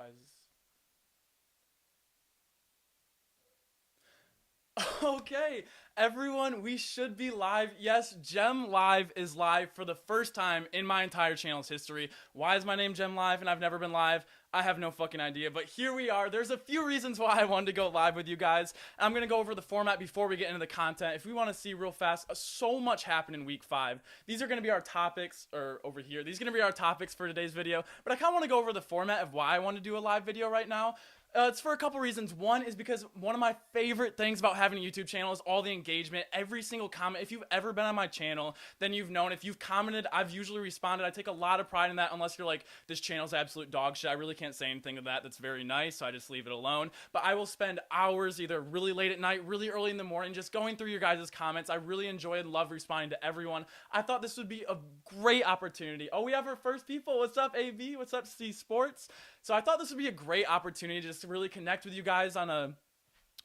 Why is this? Okay, everyone, we should be live. Yes, Gem Live is live for the first time in my entire channel's history. Why is my name Gem Live and I've never been live? I have no fucking idea, but here we are. There's a few reasons why I wanted to go live with you guys. I'm going to go over the format before we get into the content. If we want to see real fast, so much happened in week 5. These are going to be our topics, or over here. These are going to be our topics for today's video, but I kind of want to go over the format of why I want to do a live video right now. It's for a couple reasons. One is because one of my favorite things about having a YouTube channel is all the engagement, every single comment. If you've ever been on my channel, then you've known. If you've commented, I've usually responded. I take a lot of pride in that, unless you're like, this channel's absolute dog shit. I really can't say anything to that that's very nice, so I just leave it alone. But I will spend hours either really late at night, really early in the morning, just going through your guys' comments. I really enjoy and love responding to everyone. I thought this would be a great opportunity. Oh, we have our first people. What's up, AB? What's up, C Sports? So I thought this would be a great opportunity just to really connect with you guys on a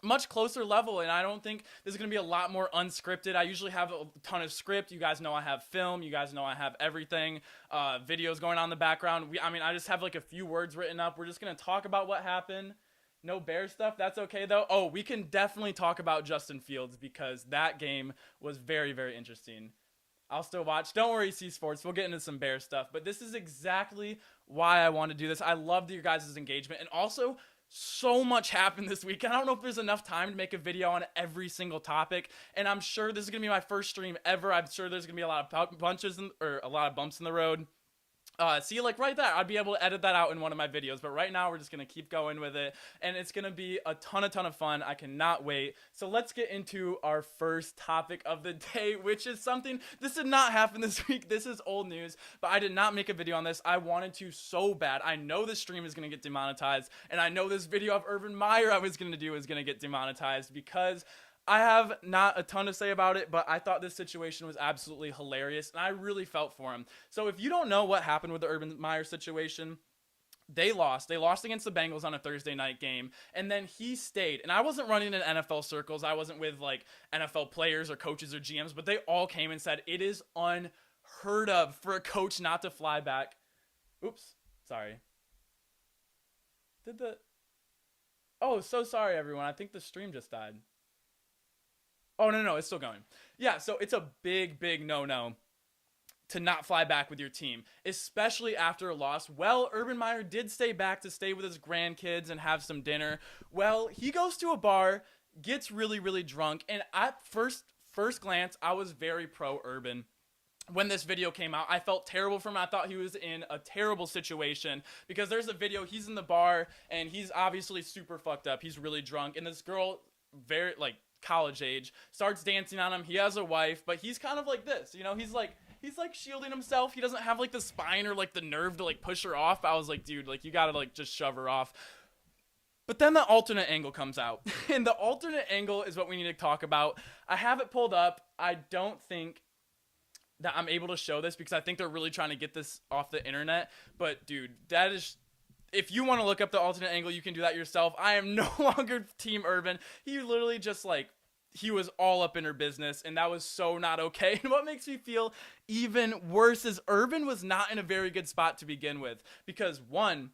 much closer level, and I don't think this is going to be a lot more unscripted. I usually have a ton of script. You guys know I have film. You guys know I have everything. Videos going on in the background. I just have like a few words written up. We're just going to talk about what happened. No Bear stuff. That's okay, though. Oh, we can definitely talk about Justin Fields because that game was very, very interesting. I'll still watch. Don't worry, C Sports. We'll get into some Bear stuff. But this is exactly why I want to do this. I loved your guys' engagement. And also, so much happened this week. I don't know if there's enough time to make a video on every single topic. And I'm sure this is going to be my first stream ever. I'm sure there's going to be a lot of a lot of bumps in the road. See, like right there, I'd be able to edit that out in one of my videos, but right now we're just going to keep going with it, and it's going to be a ton of fun. I cannot wait. So let's get into our first topic of the day, which is something, this did not happen this week. This is old news, but I did not make a video on this. I wanted to so bad. I know this stream is going to get demonetized, and I know this video of Urban Meyer I was going to do is going to get demonetized because I have not a ton to say about it, but I thought this situation was absolutely hilarious, and I really felt for him. So if you don't know what happened with the Urban Meyer situation, they lost. They lost against the Bengals on a Thursday night game, and then he stayed. And I wasn't running in NFL circles. I wasn't with, like, NFL players or coaches or GMs, but they all came and said, it is unheard of for a coach not to fly back. Oops. Sorry. Oh, so sorry, everyone. I think the stream just died. Oh, no, it's still going. Yeah, so it's a big no-no to not fly back with your team, especially after a loss. Well, Urban Meyer did stay back to stay with his grandkids and have some dinner. Well, he goes to a bar, gets really drunk, and at first glance, I was very pro-Urban. When this video came out, I felt terrible for him. I thought he was in a terrible situation because there's a video, he's in the bar, and he's obviously super fucked up. He's really drunk, and this girl, very, like, college age, starts dancing on him. He has a wife, but he's kind of like this, you know, he's like shielding himself. He doesn't have like the spine or like the nerve to like push her off. I was like, dude, like you gotta like just shove her off. But then the alternate angle comes out, and the alternate angle is what we need to talk about. I have it pulled up. I don't think that I'm able to show this because I think they're really trying to get this off the internet, but dude, that is, if you want to look up the alternate angle, you can do that yourself. I am no longer Team Urban. He literally just like, he was all up in her business, and that was so not okay. And what makes me feel even worse is Urban was not in a very good spot to begin with because, one,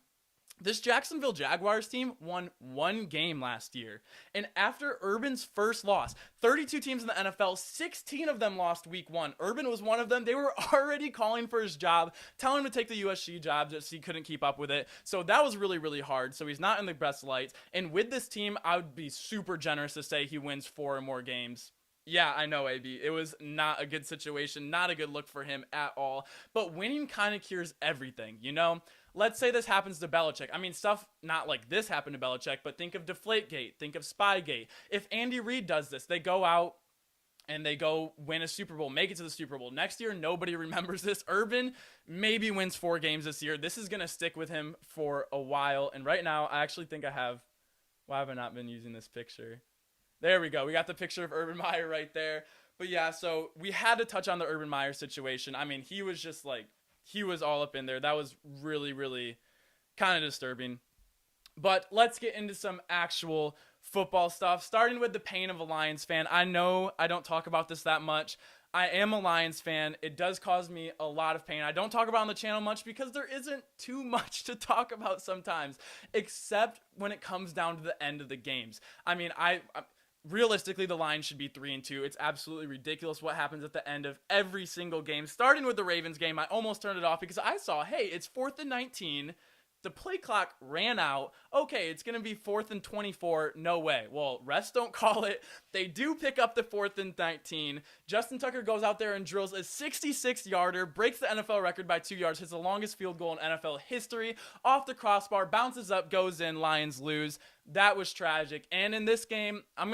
this Jacksonville Jaguars team won one game last year. And after Urban's first loss, 32 teams in the NFL, 16 of them lost week 1. Urban was one of them. They were already calling for his job, telling him to take the USC job just he couldn't keep up with it. So that was really hard. So he's not in the best light. And with this team, I would be super generous to say he wins 4 or more games. Yeah, I know, AB. It was not a good situation, not a good look for him at all. But winning kind of cures everything, you know? Let's say this happens to Belichick. I mean, stuff not like this happened to Belichick, but think of Deflategate, think of Spygate. If Andy Reid does this, they go out and they go win a Super Bowl, make it to the Super Bowl. Next year, nobody remembers this. Urban maybe wins 4 games this year. This is going to stick with him for a while. And right now, I actually think I have, why have I not been using this picture? There we go. We got the picture of Urban Meyer right there. But yeah, so we had to touch on the Urban Meyer situation. I mean, he was just like, he was all up in there. That was really kind of disturbing. But let's get into some actual football stuff, starting with the pain of a Lions fan. I know I don't talk about this that much. I am a Lions fan. It does cause me a lot of pain. I don't talk about it on the channel much because there isn't too much to talk about sometimes, except when it comes down to the end of the games. I mean, realistically, the Lions should be 3-2. It's absolutely ridiculous what happens at the end of every single game. Starting with the Ravens game, I almost turned it off because I saw, hey, it's 4th and 19. The play clock ran out. Okay, it's going to be 4th and 24. No way. Well, refs don't call it. They do pick up the 4th and 19. Justin Tucker goes out there and drills a 66-yarder, breaks the NFL record by 2 yards, hits the longest field goal in NFL history, off the crossbar, bounces up, goes in, Lions lose. That was tragic. And in this game, all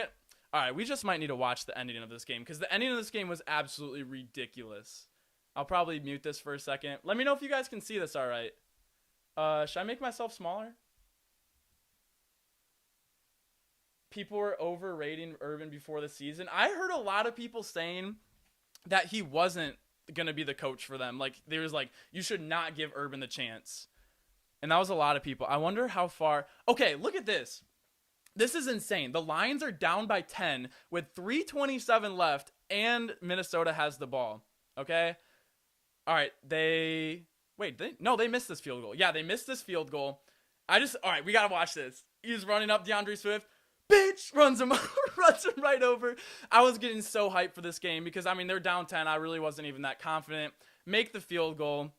right, we just might need to watch the ending of this game because the ending of this game was absolutely ridiculous. I'll probably mute this for a second. Let me know if you guys can see this all right. Should I make myself smaller? People were overrating Urban before the season. I heard a lot of people saying that he wasn't going to be the coach for them. Like, there was like, you should not give Urban the chance. And that was a lot of people. I wonder how far. Okay, look at this. This is insane. The Lions are down by 10 with 3:27 left, and Minnesota has the ball. Okay? All right, they missed this field goal. Yeah, they missed this field goal. All right, we got to watch this. He's running up DeAndre Swift. Bitch! Runs him right over. I was getting so hyped for this game because, I mean, they're down 10. I really wasn't even that confident. Make the field goal.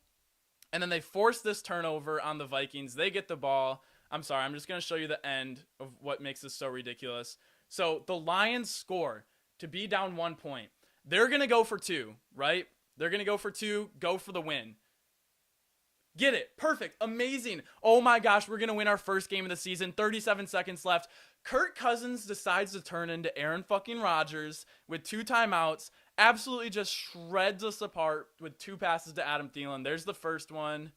And then they force this turnover on the Vikings. They get the ball. I'm sorry, I'm just going to show you the end of what makes this so ridiculous. So the Lions score to be down 1 point. They're going to go for 2, right? They're going to go for 2, go for the win. Get it. Perfect. Amazing. Oh my gosh, we're going to win our first game of the season. 37 seconds left. Kirk Cousins decides to turn into Aaron fucking Rodgers with 2 timeouts. Absolutely just shreds us apart with 2 passes to Adam Thielen. There's the first one.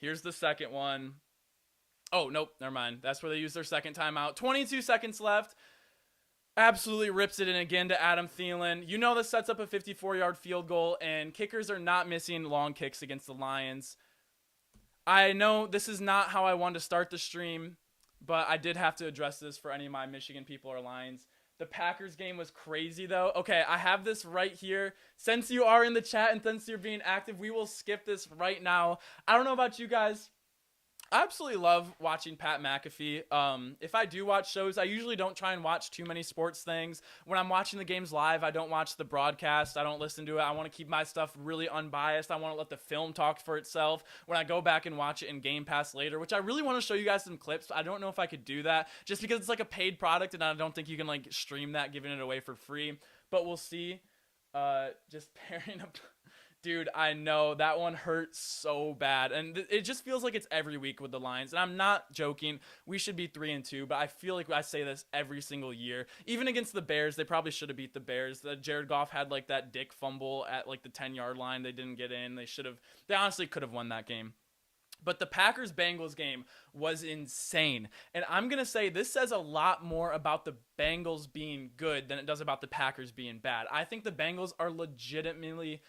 Here's the second one. Oh, nope. Never mind. That's where they use their second timeout. 22 seconds left. Absolutely rips it in again to Adam Thielen. You know this sets up a 54-yard field goal, and kickers are not missing long kicks against the Lions. I know this is not how I wanted to start the stream, but I did have to address this for any of my Michigan people or Lions. The Packers game was crazy, though. Okay, I have this right here. Since you are in the chat and since you're being active, we will skip this right now. I don't know about you guys. I absolutely love watching Pat McAfee. If I do watch shows, I usually don't try and watch too many sports things. When I'm watching the games live, I don't watch the broadcast. I don't listen to it. I want to keep my stuff really unbiased. I want to let the film talk for itself. When I go back and watch it in Game Pass later, which I really want to show you guys some clips, I don't know if I could do that just because it's like a paid product and I don't think you can like stream that, giving it away for free. But we'll see. Just pairing up... Dude, I know that one hurts so bad, and it just feels like it's every week with the Lions, and I'm not joking. We should be 3-2, but I feel like I say this every single year. Even against the Bears, they probably should have beat the Bears. Jared Goff had like that dick fumble at like the 10-yard line. They didn't get in. They honestly could have won that game. But the Packers-Bengals game was insane. And I'm going to say this says a lot more about the Bengals being good than it does about the Packers being bad. I think the Bengals are legitimately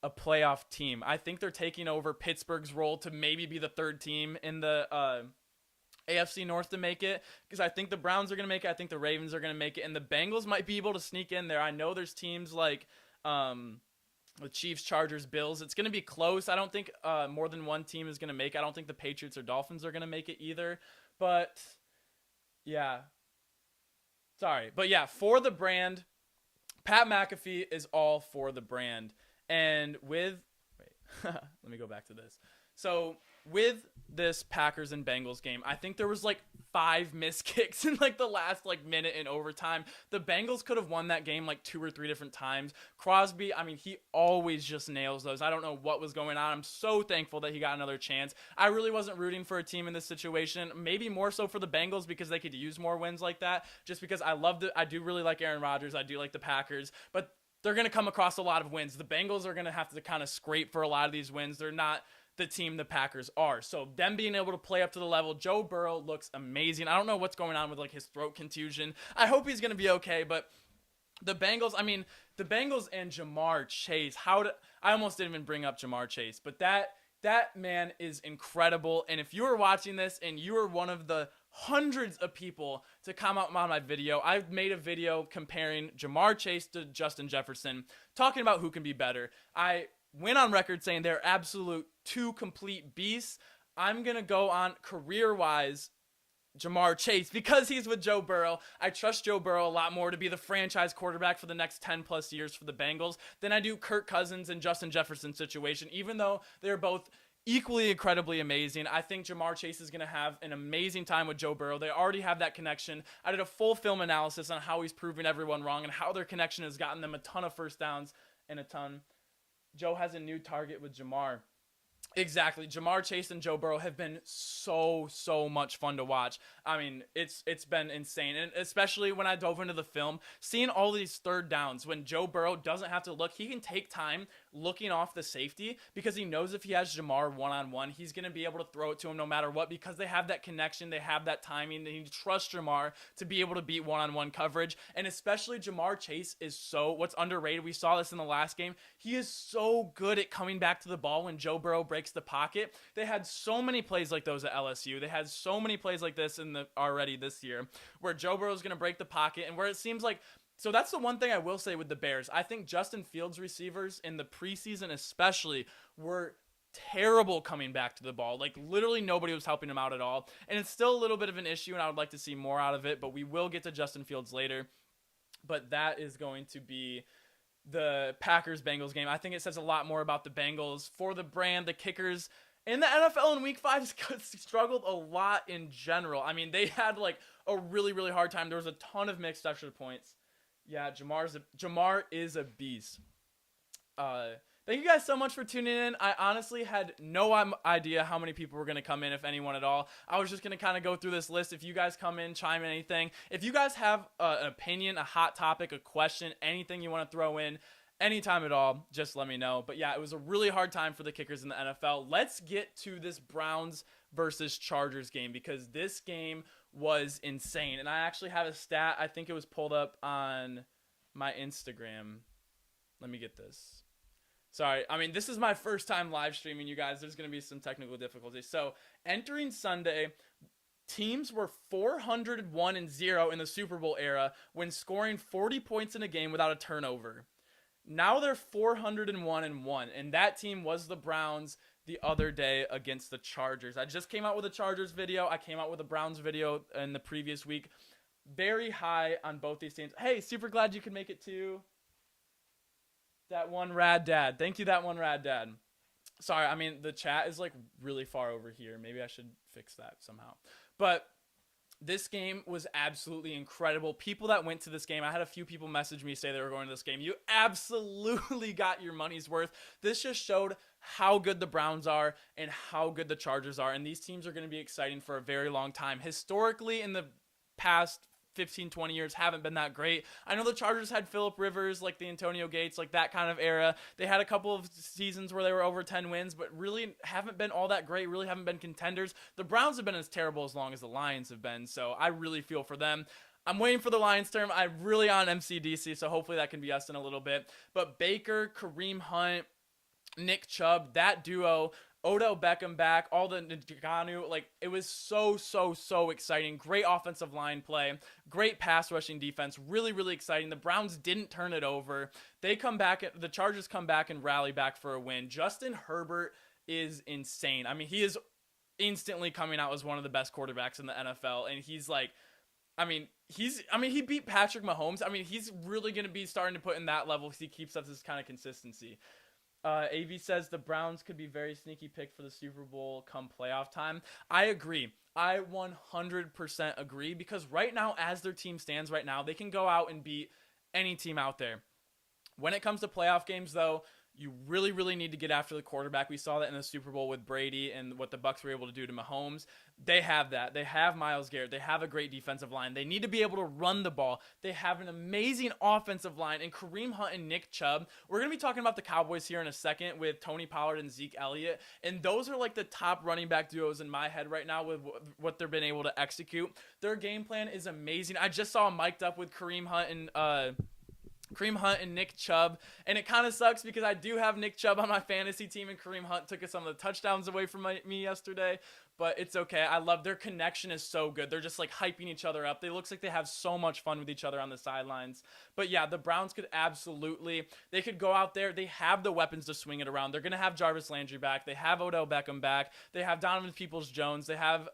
a playoff team. I think they're taking over Pittsburgh's role to maybe be the 3rd team in the AFC North to make it, because I think the Browns are going to make it. I think the Ravens are going to make it, and the Bengals might be able to sneak in there. I know there's teams like the Chiefs, Chargers, Bills. It's going to be close. I don't think more than one team is going to make it. I don't think the Patriots or Dolphins are going to make it either. But yeah. Sorry. But yeah, for the brand, Pat McAfee is all for the brand. And let me go back to this. So with this Packers and Bengals game, I think there was like 5 missed kicks in like the last like minute in overtime. The Bengals could have won that game like 2 or 3 different times. Crosby, I mean, he always just nails those. I don't know what was going on. I'm so thankful that he got another chance. I really wasn't rooting for a team in this situation. Maybe more so for the Bengals because they could use more wins like that. Just because I do really like Aaron Rodgers. I do like the Packers, but they're going to come across a lot of wins. The Bengals are going to have to kind of scrape for a lot of these wins. They're not the team the Packers are. So them being able to play up to the level, Joe Burrow looks amazing. I don't know what's going on with like his throat contusion. I hope he's going to be okay, but the Bengals and Jamar Chase, I almost didn't even bring up Jamar Chase, but that man is incredible. And if you are watching this and you are one of the hundreds of people to comment on my video. I've made a video comparing Jamar Chase to Justin Jefferson, talking about who can be better. I went on record saying they're absolute two complete beasts. I'm going to go on career-wise Jamar Chase because he's with Joe Burrow. I trust Joe Burrow a lot more to be the franchise quarterback for the next 10 plus years for the Bengals than I do Kirk Cousins and Justin Jefferson's situation, even though they're both equally incredibly amazing. I think Jamar Chase is going to have an amazing time with Joe Burrow. They already have that connection. I did a full film analysis on how he's proving everyone wrong and how their connection has gotten them a ton of first downs and a ton. Joe has a new target with Jamar. Exactly. Jamar Chase and Joe Burrow have been so much fun to watch. I mean, it's been insane. And especially when I dove into the film, seeing all these third downs when Joe Burrow doesn't have to look, he can take time looking off the safety because he knows if he has Jamar one-on-one, he's going to be able to throw it to him no matter what because they have that connection, they have that timing, and he trusts Jamar to be able to beat one-on-one coverage. And especially Jamar Chase is what's underrated. We saw this in the last game. He is so good at coming back to the ball when Joe Burrow breaks the pocket. They had so many plays like those at LSU. They had so many plays like this already this year where Joe Burrow is going to break the pocket and where it seems like. So that's the one thing I will say with the Bears. I think Justin Fields receivers in the preseason especially were terrible coming back to the ball. Like literally nobody was helping him out at all. And it's still a little bit of an issue and I would like to see more out of it, but we will get to Justin Fields later. But that is going to be the Packers-Bengals game. I think it says a lot more about the Bengals for the brand. The kickers in the NFL in Week 5 struggled a lot in general. I mean, they had like a really hard time. There was a ton of mixed extra points. Yeah, Jamar is a beast. Thank you guys so much for tuning in. I honestly had no idea how many people were going to come in, if anyone at all. I was just going to kind of go through this list. If you guys come in, chime in anything. If you guys have an opinion, a hot topic, a question, anything you want to throw in, anytime at all, just let me know. But yeah, it was a really hard time for the kickers in the NFL. Let's get to this Browns versus Chargers game because this game was insane. And I actually have a stat. I think it was pulled up on my Instagram. Let me get this. Sorry, I mean, this is my first time live streaming, you guys. There's going to be some technical difficulties. So, entering Sunday, teams were 401-0 in the Super Bowl era when scoring 40 points in a game without a turnover. Now they're 401-1, and that team was the Browns the other day against the Chargers. I just came out with a Chargers video. I came out with a Browns video in the previous week. Very high on both these teams. Hey, super glad you could make it too. That one rad dad. Thank you, that one rad dad. Sorry, I mean, the chat is like really far over here. Maybe I should fix that somehow. But this game was absolutely incredible. People that went to this game, I had a few people message me say they were going to this game. You absolutely got your money's worth. This just showed how good the Browns are and how good the Chargers are. And these teams are going to be exciting for a very long time. Historically, in the past 15, 20 years haven't been that great. I know the Chargers had Phillip Rivers, like the Antonio Gates, like that kind of era. They had a couple of seasons where they were over 10 wins, but really haven't been all that great, really haven't been contenders. The Browns have been as terrible as long as the Lions have been, so I really feel for them. I'm waiting for the Lions term. I'm really on MCDC, so hopefully that can be us in a little bit. But Baker, Kareem Hunt, Nick Chubb, that duo, Odell Beckham back, all the Naganu, like it was so exciting. Great offensive line play, great pass rushing defense, really exciting. The Browns didn't turn it over. They come back, the Chargers come back and rally back for a win. Justin Herbert is insane. I mean, he is instantly coming out as one of the best quarterbacks in the NFL, and he's like, he beat Patrick Mahomes. I mean, he's really going to be starting to put in that level if he keeps up this kind of consistency. AV says the Browns could be very sneaky pick for the Super Bowl come playoff time. I agree. I 100% agree because right now, as their team stands right now, they can go out and beat any team out there. When it comes to playoff games, though, you really need to get after the quarterback. We saw that in the Super Bowl with Brady and what the Bucs were able to do to Mahomes. They have that. They have Myles Garrett. They have a great defensive line. They need to be able to run the ball. They have an amazing offensive line. And Kareem Hunt and Nick Chubb, we're going to be talking about the Cowboys here in a second with Tony Pollard and Zeke Elliott. And those are like the top running back duos in my head right now with what they've been able to execute. Their game plan is amazing. I just saw them mic'd up with Kareem Hunt and Kareem Hunt and Nick Chubb. And it kind of sucks because I do have Nick Chubb on my fantasy team, and Kareem Hunt took some of the touchdowns away from me yesterday. But it's okay. I love their connection is so good. They're just like hyping each other up. They looks like they have so much fun with each other on the sidelines. But yeah, the Browns could absolutely, they could go out there. They have the weapons to swing it around. They're going to have Jarvis Landry back. They have Odell Beckham back. They have Donovan Peoples-Jones. They have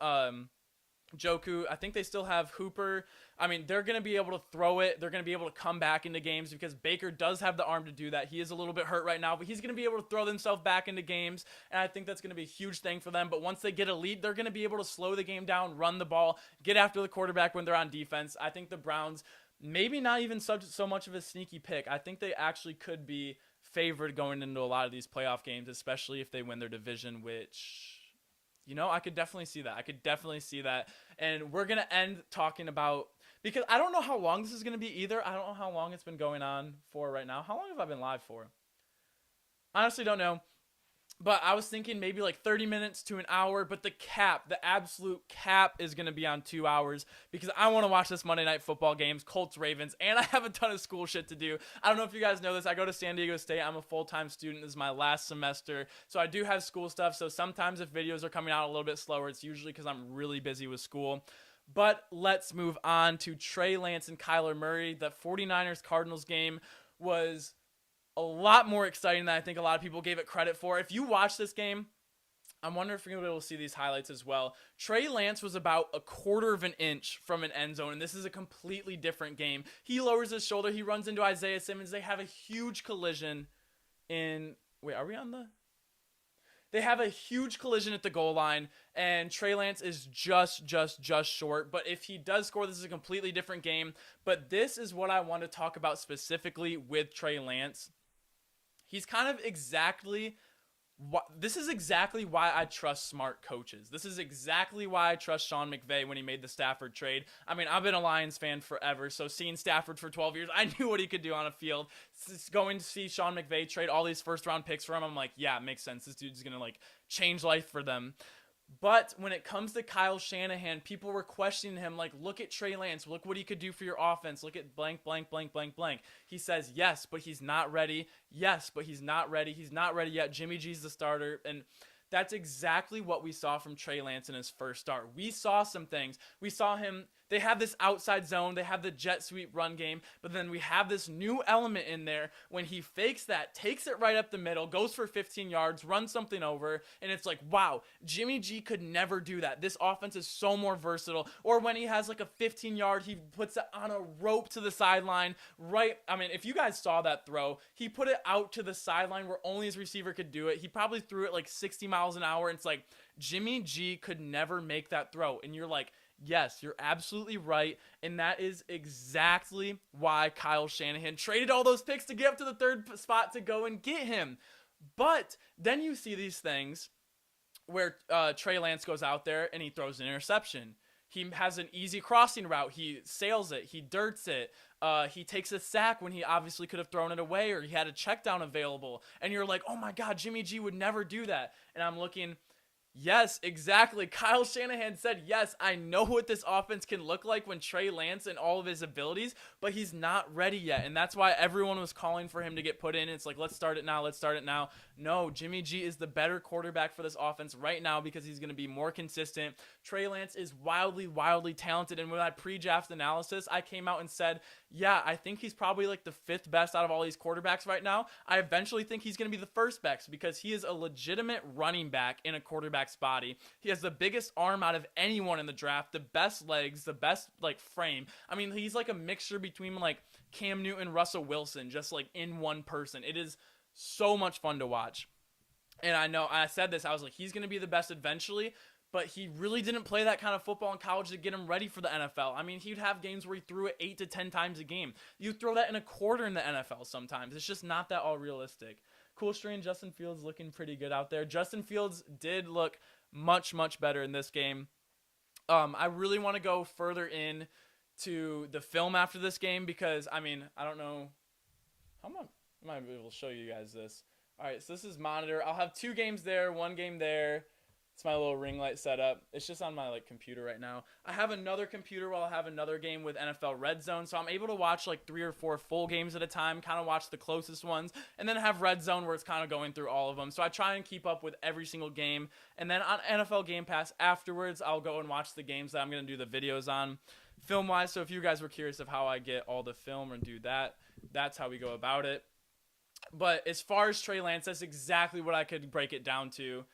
Joku. I think they still have Hooper. I mean, they're going to be able to throw it. They're going to be able to come back into games because Baker does have the arm to do that. He is a little bit hurt right now, but he's going to be able to throw themselves back into games, and I think that's going to be a huge thing for them. But once they get a lead, they're going to be able to slow the game down, run the ball, get after the quarterback when they're on defense. I think the Browns, maybe not even so much of a sneaky pick. I think they actually could be favored going into a lot of these playoff games, especially if they win their division, which... I could definitely see that. And we're going to end talking about, because I don't know how long this is going to be either. I don't know how long it's been going on for right now. How long have I been live for? Honestly, don't know. But I was thinking maybe like 30 minutes to an hour. But the absolute cap is going to be on 2 hours because I want to watch this Monday Night Football games, Colts-Ravens, and I have a ton of school shit to do. I don't know if you guys know this. I go to San Diego State. I'm a full-time student. This is my last semester. So I do have school stuff. So sometimes if videos are coming out a little bit slower, it's usually because I'm really busy with school. But let's move on to Trey Lance and Kyler Murray. The 49ers-Cardinals game was a lot more exciting than I think a lot of people gave it credit for. If you watch this game, I'm wondering if you're going to be able to see these highlights as well. Trey Lance was about a quarter of an inch from an end zone, and this is a completely different game. He lowers his shoulder. He runs into Isaiah Simmons. They have a huge collision in... Wait, are we on the... They have a huge collision at the goal line, and Trey Lance is just short. But if he does score, this is a completely different game. But this is what I want to talk about specifically with Trey Lance. He's kind of exactly... This is exactly why I trust smart coaches. This is exactly why I trust Sean McVay when he made the Stafford trade. I mean, I've been a Lions fan forever, so seeing Stafford for 12 years, I knew what he could do on a field. Going to see Sean McVay trade all these first-round picks for him, I'm like, yeah, it makes sense. This dude's going to, change life for them. But when it comes to Kyle Shanahan, people were questioning him, look at Trey Lance. Look what he could do for your offense. Look at blank. He says, yes, but he's not ready. Yes, but he's not ready. He's not ready yet. Jimmy G's the starter. And that's exactly what we saw from Trey Lance in his first start. We saw some things. We saw him. They have this outside zone. They have the jet sweep run game. But then we have this new element in there when he fakes that, takes it right up the middle, goes for 15 yards, runs something over. And it's like, wow, Jimmy G could never do that. This offense is so more versatile. Or when he has a 15-yard, he puts it on a rope to the sideline. Right. I mean, if you guys saw that throw, he put it out to the sideline where only his receiver could do it. He probably threw it 60 miles an hour. And it's like, Jimmy G could never make that throw. And you're like, yes, you're absolutely right, and that is exactly why Kyle Shanahan traded all those picks to get up to the third spot to go and get him. But then you see these things where Trey Lance goes out there and he throws an interception. He has an easy crossing route. He sails it. He dirts it. He takes a sack when he obviously could have thrown it away, or he had a check down available. And you're like, oh my God, Jimmy G would never do that. And I'm looking... Yes, exactly. Kyle Shanahan said, yes, I know what this offense can look like when Trey Lance and all of his abilities, but he's not ready yet. And that's why everyone was calling for him to get put in. It's like, let's start it now. No, Jimmy G is the better quarterback for this offense right now because he's going to be more consistent. Trey Lance is wildly talented. And when I pre-draft analysis, I came out and said, yeah, I think he's probably the fifth best out of all these quarterbacks right now. I eventually think he's going to be the first best because he is a legitimate running back in a quarterback's body. He has the biggest arm out of anyone in the draft, the best legs, the best frame. I mean, he's a mixture between Cam Newton, Russell Wilson, just in one person. It is so much fun to watch. And I know I said this, I was like, he's going to be the best eventually. But he really didn't play that kind of football in college to get him ready for the NFL. I mean, he'd have games where he threw it 8 to 10 times a game. You throw that in a quarter in the NFL sometimes. It's just not that all realistic. Cool stream, Justin Fields looking pretty good out there. Justin Fields did look much better in this game. I really want to go further in to the film after this game because, I mean, I don't know. How am I able to show you guys this? All right, so this is monitor. I'll have 2 games there, 1 game there. It's my little ring light setup. It's just on my like computer right now. I have another computer while I have another game with NFL Red Zone, so I'm able to watch like 3 or 4 full games at a time, kind of watch the closest ones, and then have Red Zone where it's kind of going through all of them. So I try and keep up with every single game, and then on NFL Game Pass afterwards, I'll go and watch the games that I'm going to do the videos on film-wise. So if you guys were curious of how I get all the film or do that, that's how we go about it. But as far as Trey Lance, that's exactly what I could break it down to.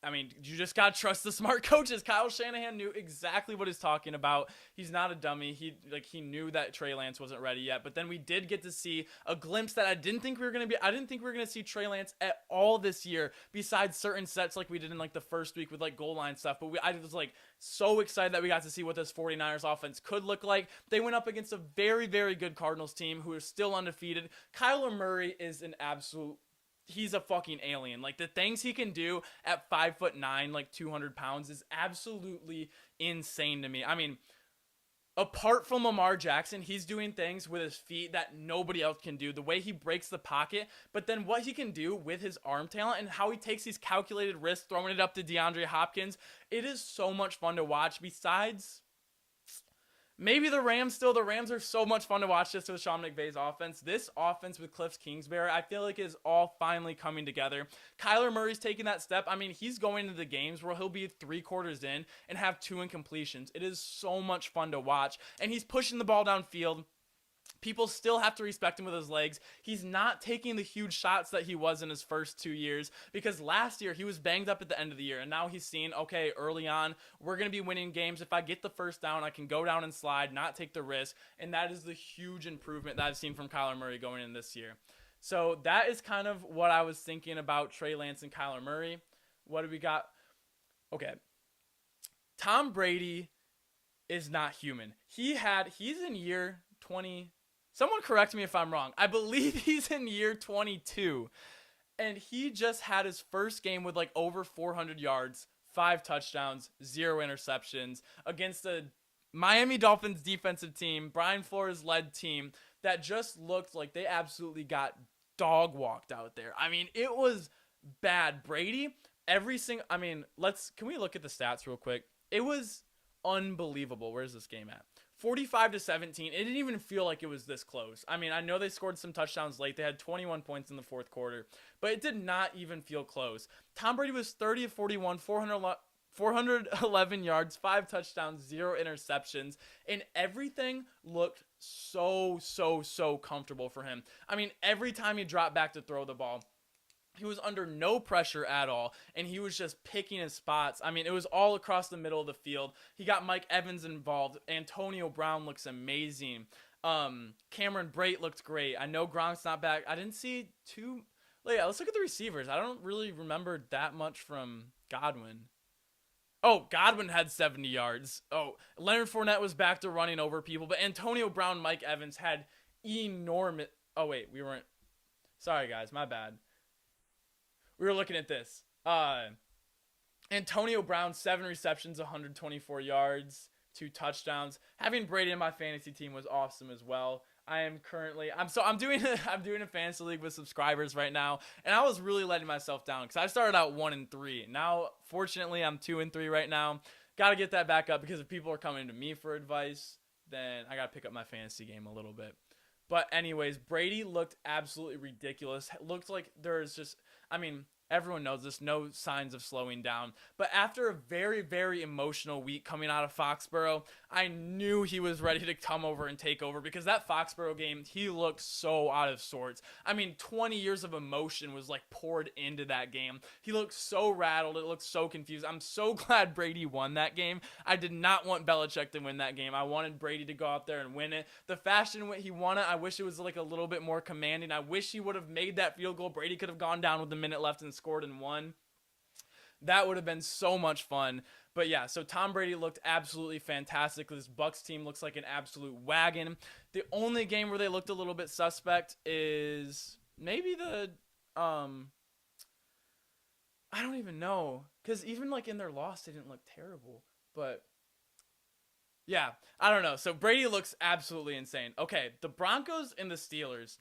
I mean, you just got to trust the smart coaches. Kyle Shanahan knew exactly what he's talking about. He's not a dummy. He knew that Trey Lance wasn't ready yet. But then we did get to see a glimpse that I didn't think we were going to see Trey Lance at all this year, besides certain sets like we did in like the first week with like goal line stuff. But I was like so excited that we got to see what this 49ers offense could look like. They went up against a very, very good Cardinals team who is still undefeated. Kyler Murray is an absolute... He's a fucking alien. Like, the things he can do at 5'9", like 200 pounds is absolutely insane to me. I mean, apart from Lamar Jackson, he's doing things with his feet that nobody else can do. The way he breaks the pocket, but then what he can do with his arm talent and how he takes these calculated risks, throwing it up to DeAndre Hopkins. It is so much fun to watch. Besides... maybe the Rams still. The Rams are so much fun to watch just with Sean McVay's offense. This offense with Cliff Kingsbury, I feel like is all finally coming together. Kyler Murray's taking that step. I mean, he's going into the games where he'll be 3 quarters in and have 2 incompletions. It is so much fun to watch. And he's pushing the ball downfield. People still have to respect him with his legs. He's not taking the huge shots that he was in his first 2 years, because last year he was banged up at the end of the year, and now he's seen, okay, early on, we're going to be winning games. If I get the first down, I can go down and slide, not take the risk, and that is the huge improvement that I've seen from Kyler Murray going in this year. So that is kind of what I was thinking about Trey Lance and Kyler Murray. What do we got? Okay. Tom Brady is not human. He's in year 20... someone correct me if I'm wrong. I believe he's in year 22. And he just had his first game with like over 400 yards, 5 touchdowns, 0 interceptions against a Miami Dolphins defensive team, Brian Flores-led team that just looked like they absolutely got dog walked out there. I mean, it was bad. Brady, can we look at the stats real quick? It was unbelievable. Where's this game at? 45-17. It didn't even feel like it was this close. I mean, I know they scored some touchdowns late. They had 21 points in the fourth quarter, but it did not even feel close. Tom Brady was 30 of 41, 411 yards, 5 touchdowns, 0 interceptions, and everything looked so comfortable for him. I mean, every time he dropped back to throw the ball, he was under no pressure at all, and he was just picking his spots. I mean, it was all across the middle of the field. He got Mike Evans involved. Antonio Brown looks amazing. Cameron Brate looked great. I know Gronk's not back. I didn't see too... yeah, let's look at the receivers. I don't really remember that much from Godwin. Oh, Godwin had 70 yards. Oh, Leonard Fournette was back to running over people, but Antonio Brown, Mike Evans had enormous... oh, wait, we weren't... sorry, guys, my bad. We were looking at this. Antonio Brown, 7 receptions, 124 yards, 2 touchdowns. Having Brady in my fantasy team was awesome as well. I'm doing a fantasy league with subscribers right now, and I was really letting myself down because I started out 1-3. Now, fortunately, I'm 2-3 right now. Got to get that back up, because if people are coming to me for advice, then I got to pick up my fantasy game a little bit. But anyways, Brady looked absolutely ridiculous. It looked like there's just... I mean, everyone knows this, no signs of slowing down. But after a very, very emotional week coming out of Foxborough, I knew he was ready to come over and take over, because that Foxborough game, he looked so out of sorts. I mean, 20 years of emotion was like poured into that game. He looked so rattled. It looked so confused. I'm so glad Brady won that game. I did not want Belichick to win that game. I wanted Brady to go out there and win it. The fashion he won it, I wish it was like a little bit more commanding. I wish he would have made that field goal. Brady could have gone down with a minute left and scored and won. That would have been so much fun. But yeah, so Tom Brady looked absolutely fantastic. This Bucs team looks like an absolute wagon. The only game where they looked a little bit suspect is maybe the I don't even know, because even like in their loss they didn't look terrible. But yeah, I don't know. So Brady looks absolutely insane. Okay, the Broncos and the Steelers.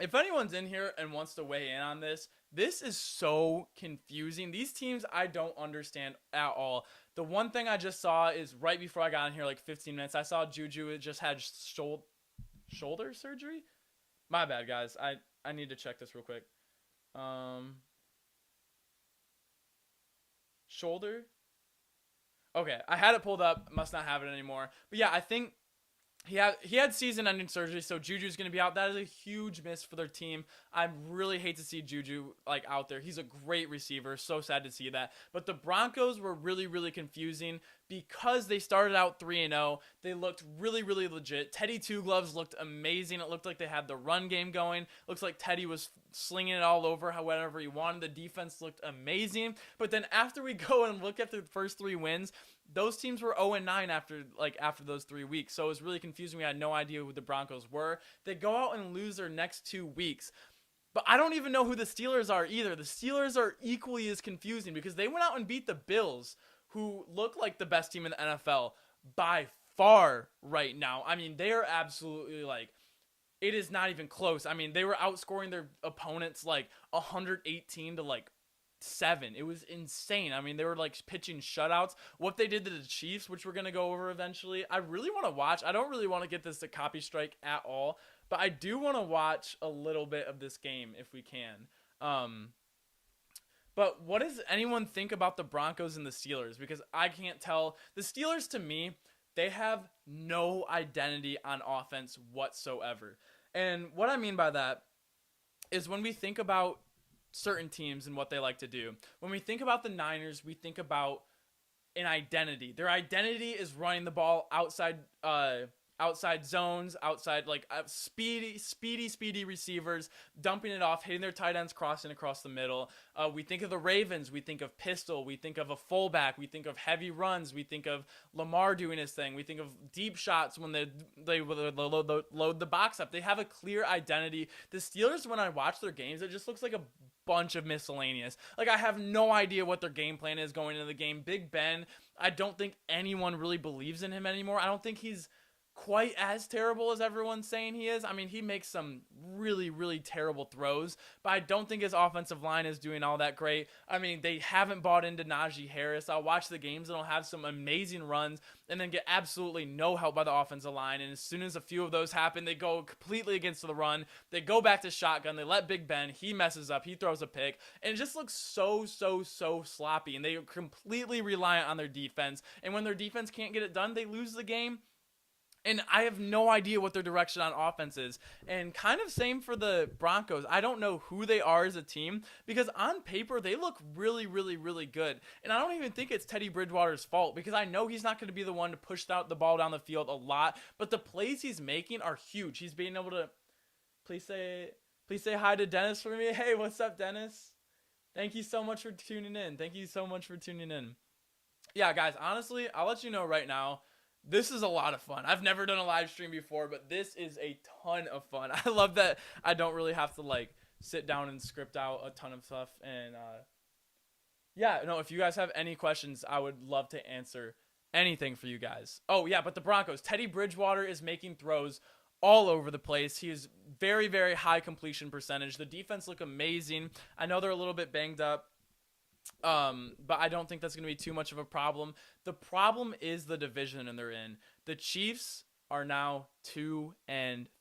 If anyone's in here and wants to weigh in on this, This is so confusing. These teams I don't understand at all. The one thing I just saw is right before I got in here, like 15 minutes, I saw Juju just had shoulder surgery. My bad, guys. I need to check this real quick. Shoulder. Okay, I had it pulled up. Must not have it anymore. But yeah, I think he had season-ending surgery, so Juju's going to be out. That is a huge miss for their team. I really hate to see Juju like out there. He's a great receiver. So sad to see that. But the Broncos were really, really confusing because they started out 3-0. They looked really, really legit. Teddy Two Gloves looked amazing. It looked like they had the run game going. Looks like Teddy was slinging it all over however he wanted. The defense looked amazing. But then after we go and look at the first 3 wins, those teams were 0-9 after those 3 weeks. So it was really confusing. We had no idea who the Broncos were. They go out and lose their next 2 weeks. But I don't even know who the Steelers are either. The Steelers are equally as confusing because they went out and beat the Bills, who look like the best team in the NFL by far right now. I mean, they are absolutely like, it is not even close. I mean, they were outscoring their opponents like 118 to like 7. It was insane. I mean, they were like pitching shutouts. What they did to the Chiefs, which we're going to go over eventually, I really want to watch. I don't really want to get this to copy strike at all, but I do want to watch a little bit of this game if we can. But what does anyone think about the Broncos and the Steelers? Because I can't tell. The Steelers, to me, they have no identity on offense whatsoever. And what I mean by that is when we think about certain teams and what they like to do. When we think about the Niners, we think about an identity. Their identity is running the ball outside zones, outside speedy receivers, dumping it off, hitting their tight ends, crossing across the middle. We think of the Ravens. We think of pistol. We think of a fullback. We think of heavy runs. We think of Lamar doing his thing. We think of deep shots when they load the box up. They have a clear identity. The Steelers, when I watch their games, it just looks like a bunch of miscellaneous. Like, I have no idea what their game plan is going into the game. Big Ben, I don't think anyone really believes in him anymore. I don't think he's quite as terrible as everyone's saying he is. I mean, he makes some really, really terrible throws, but I don't think his offensive line is doing all that great. I mean, they haven't bought into Najee Harris. I'll watch the games and he'll have some amazing runs and then get absolutely no help by the offensive line. And as soon as a few of those happen, they go completely against the run. They go back to shotgun. They let Big Ben. He messes up. He throws a pick. And it just looks so sloppy. And they are completely reliant on their defense. And when their defense can't get it done, they lose the game. And I have no idea what their direction on offense is. And kind of same for the Broncos. I don't know who they are as a team because on paper, they look really, really, really good. And I don't even think it's Teddy Bridgewater's fault because I know he's not going to be the one to push the ball down the field a lot. But the plays he's making are huge. He's being able to, please say hi to Dennis for me. Hey, what's up, Dennis? Thank you so much for tuning in. Yeah, guys, honestly, I'll let you know right now. This is a lot of fun. I've never done a live stream before, but this is a ton of fun. I love that I don't really have to like sit down and script out a ton of stuff. And yeah, no, if you guys have any questions, I would love to answer anything for you guys. Oh yeah, but the Broncos, Teddy Bridgewater is making throws all over the place. He is very, very high completion percentage. The defense look amazing. I know they're a little bit banged up. But I don't think that's going to be too much of a problem. The problem is the division and they're in. The Chiefs are now 2-3.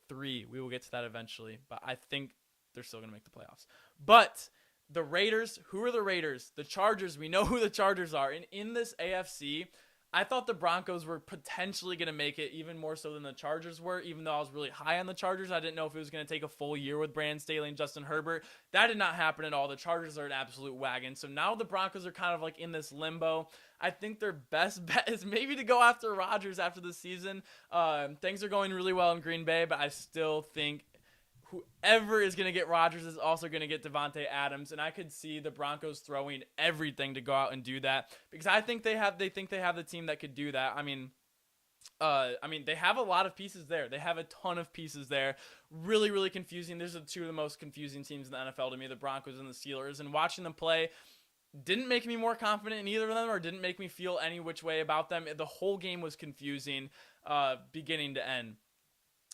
We will get to that eventually, but I think they're still going to make the playoffs. But the Raiders, who are the Raiders? The Chargers, we know who the Chargers are. And in this AFC, I thought the Broncos were potentially going to make it even more so than the Chargers were, even though I was really high on the Chargers. I didn't know if it was going to take a full year with Brandon Staley and Justin Herbert. That did not happen at all. The Chargers are an absolute wagon. So now the Broncos are kind of like in this limbo. I think their best bet is maybe to go after Rodgers after the season. Things are going really well in Green Bay, but I still think whoever is going to get Rodgers is also going to get Devontae Adams, and I could see the Broncos throwing everything to go out and do that because I think they have the team that could do that. I mean, they have a lot of pieces there. They have a ton of pieces there. Really, really confusing. These are two of the most confusing teams in the NFL to me, the Broncos and the Steelers, and watching them play didn't make me more confident in either of them or didn't make me feel any which way about them. The whole game was confusing beginning to end.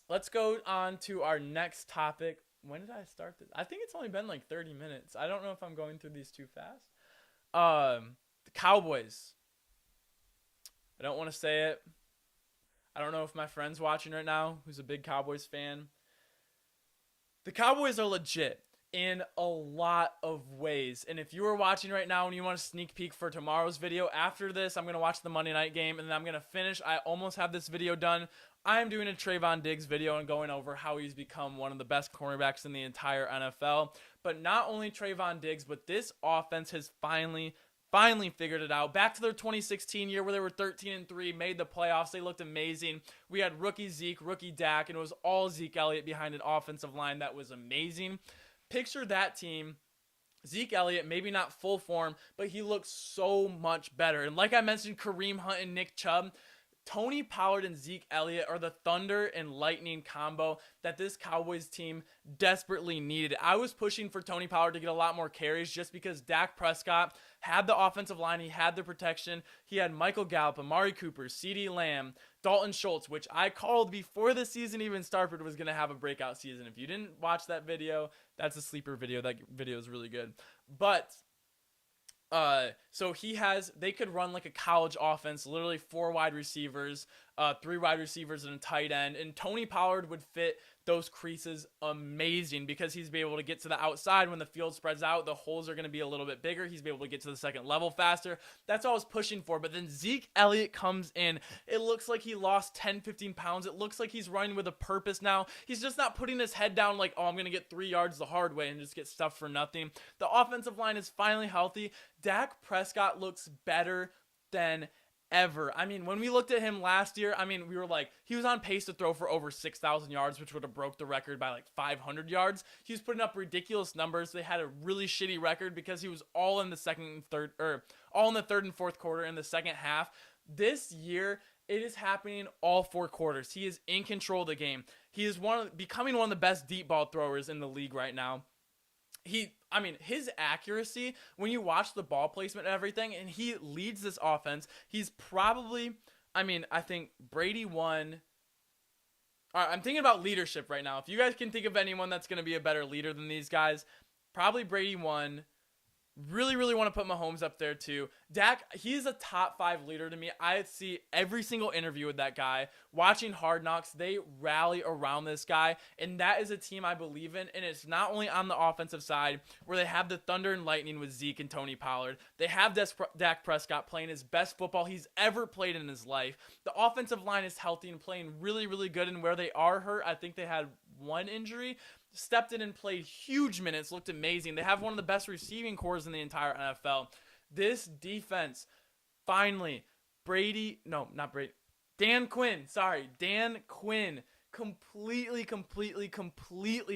Let's go on to our next topic. when did I start this? I think it's only been like 30 minutes. I don't know if I'm going through these too fast. The Cowboys. I don't want to say it. I don't know if my friend's watching right now who's a big Cowboys fan. The Cowboys are legit in a lot of ways. And if you are watching right now and you want a sneak peek for tomorrow's video, after this, I'm going to watch the Monday night game and then I'm going to finish. I almost have this video done. I am doing a Trayvon Diggs video and going over how he's become one of the best cornerbacks in the entire NFL. But not only Trayvon Diggs, but this offense has finally figured it out. Back to their 2016 year where they were 13-3, made the playoffs. They looked amazing. We had rookie Zeke, rookie Dak, and it was all Zeke Elliott behind an offensive line that was amazing. Picture that team. Zeke Elliott, maybe not full form, but he looks so much better. And like I mentioned, Kareem Hunt and Nick Chubb, Tony Pollard and Zeke Elliott are the thunder and lightning combo that this Cowboys team desperately needed. I was pushing for Tony Pollard to get a lot more carries just because Dak Prescott had the offensive line. He had the protection. He had Michael Gallup, Amari Cooper, CeeDee Lamb, Dalton Schultz, which I called before the season even started was going to have a breakout season. If you didn't watch that video, that's a sleeper video. That video is really good. But so they could run like a college offense, literally 4 wide receivers, 3 wide receivers and a tight end. And Tony Pollard would fit those creases amazing because he's be able to get to the outside when the field spreads out. The holes are going to be a little bit bigger. He's be able to get to the second level faster. That's all I was pushing for. But then Zeke Elliott comes in. It looks like he lost 10, 15 pounds. It looks like he's running with a purpose now. He's just not putting his head down like, oh, I'm going to get 3 yards the hard way and just get stuffed for nothing. The offensive line is finally healthy. Dak Prescott looks better than ever. I mean, when we looked at him last year, I mean, we were like, he was on pace to throw for over 6,000 yards, which would have broke the record by like 500 yards. He was putting up ridiculous numbers. They had a really shitty record because he was all in the third and fourth quarter in the second half. This year, it is happening all 4 quarters. He is in control of the game. He is becoming one of the best deep ball throwers in the league right now. His accuracy, when you watch the ball placement and everything, and he leads this offense, he's probably, I think Brady won. I'm thinking about leadership right now. If you guys can think of anyone that's going to be a better leader than these guys, probably Brady won. Really, really want to put Mahomes up there too. Dak, he's a top 5 leader to me. I see every single interview with that guy. Watching Hard Knocks, they rally around this guy, and that is a team I believe in. And it's not only on the offensive side where they have the thunder and lightning with Zeke and Tony Pollard. They have Dak Prescott playing his best football he's ever played in his life. The offensive line is healthy and playing really, really good. And where they are hurt, I think they had 1 injury. Stepped in and played huge minutes, looked amazing. They have one of the best receiving corps in the entire NFL. This defense, finally, Dan Quinn completely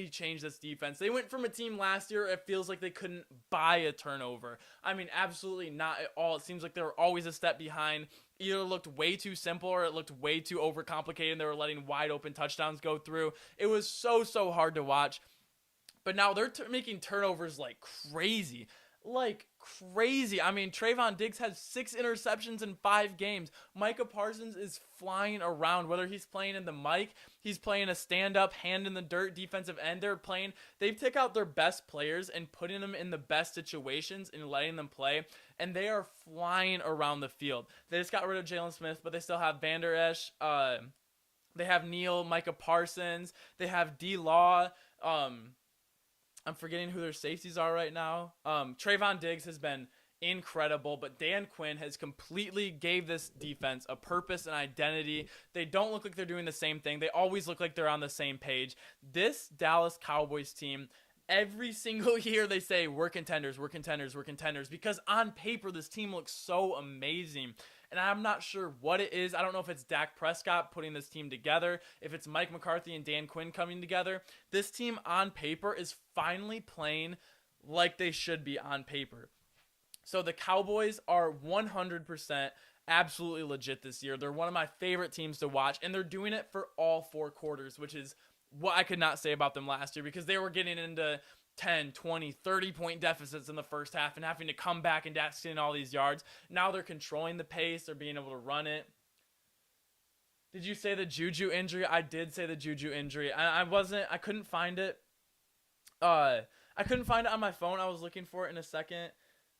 changed this defense. They went from a team last year, it feels like they couldn't buy a turnover. Absolutely not at all. It seems like they were always a step behind. Either looked way too simple or it looked way too overcomplicated. They were letting wide open touchdowns go through. It was so hard to watch. But now they're making turnovers like crazy. Trayvon Diggs has 6 interceptions in 5 games. Micah Parsons is flying around. Whether he's playing in the mic, he's playing a stand-up, hand-in-the-dirt defensive end. They've taken out their best players and putting them in the best situations and letting them play. And they are flying around the field. They just got rid of Jalen Smith, but they still have Van Der Esch. They have Neal, Micah Parsons. They have D-Law. I'm forgetting who their safeties are right now. Trayvon Diggs has been incredible, but Dan Quinn has completely gave this defense a purpose and identity. They don't look like they're doing the same thing. They always look like they're on the same page. This Dallas Cowboys team, every single year they say, we're contenders, because on paper this team looks so amazing. And I'm not sure what it is. I don't know if it's Dak Prescott putting this team together, if it's Mike McCarthy and Dan Quinn coming together. This team on paper is finally playing like they should be on paper. So the Cowboys are 100% absolutely legit this year. They're one of my favorite teams to watch, and they're doing it for all 4 quarters, which is what I could not say about them last year because they were getting into 10, 20, 30-point deficits in the first half and having to come back and Dak's getting all these yards. Now they're controlling the pace. They're being able to run it. Did you say the Juju injury? I did say the Juju injury. I couldn't find it. I couldn't find it on my phone. I was looking for it in a second.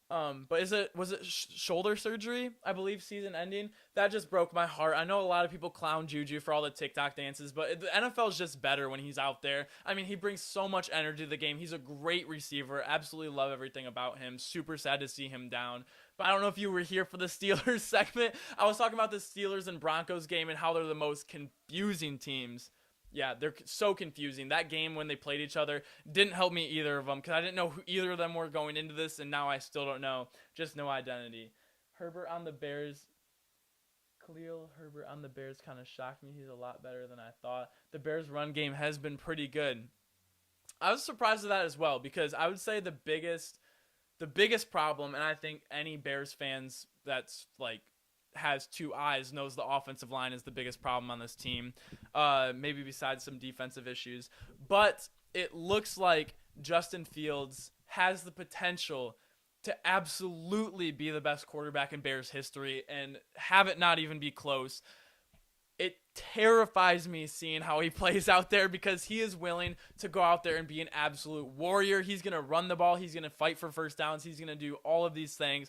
But was it shoulder surgery? I believe season ending. That just broke my heart. I know a lot of people clown Juju for all the TikTok dances, but the NFL is just better when he's out there. I mean, he brings so much energy to the game. He's a great receiver. Absolutely love everything about him. Super sad to see him down. But I don't know if you were here for the Steelers segment. I was talking about the Steelers and Broncos game and how they're the most confusing teams. Yeah, they're so confusing. That game when they played each other didn't help me either of them because I didn't know who either of them were going into this, and now I still don't know. Just no identity. Herbert on the Bears. Khalil Herbert on the Bears kind of shocked me. He's a lot better than I thought. The Bears' run game has been pretty good. I was surprised at that as well because I would say the biggest problem, and I think any Bears fans that's like has two eyes knows the offensive line is the biggest problem on this team, maybe besides some defensive issues. But it looks like Justin Fields has the potential to absolutely be the best quarterback in Bears history and have it not even be close. It terrifies me seeing how he plays out there because he is willing to go out there and be an absolute warrior. He's going to run the ball. He's going to fight for first downs. He's going to do all of these things.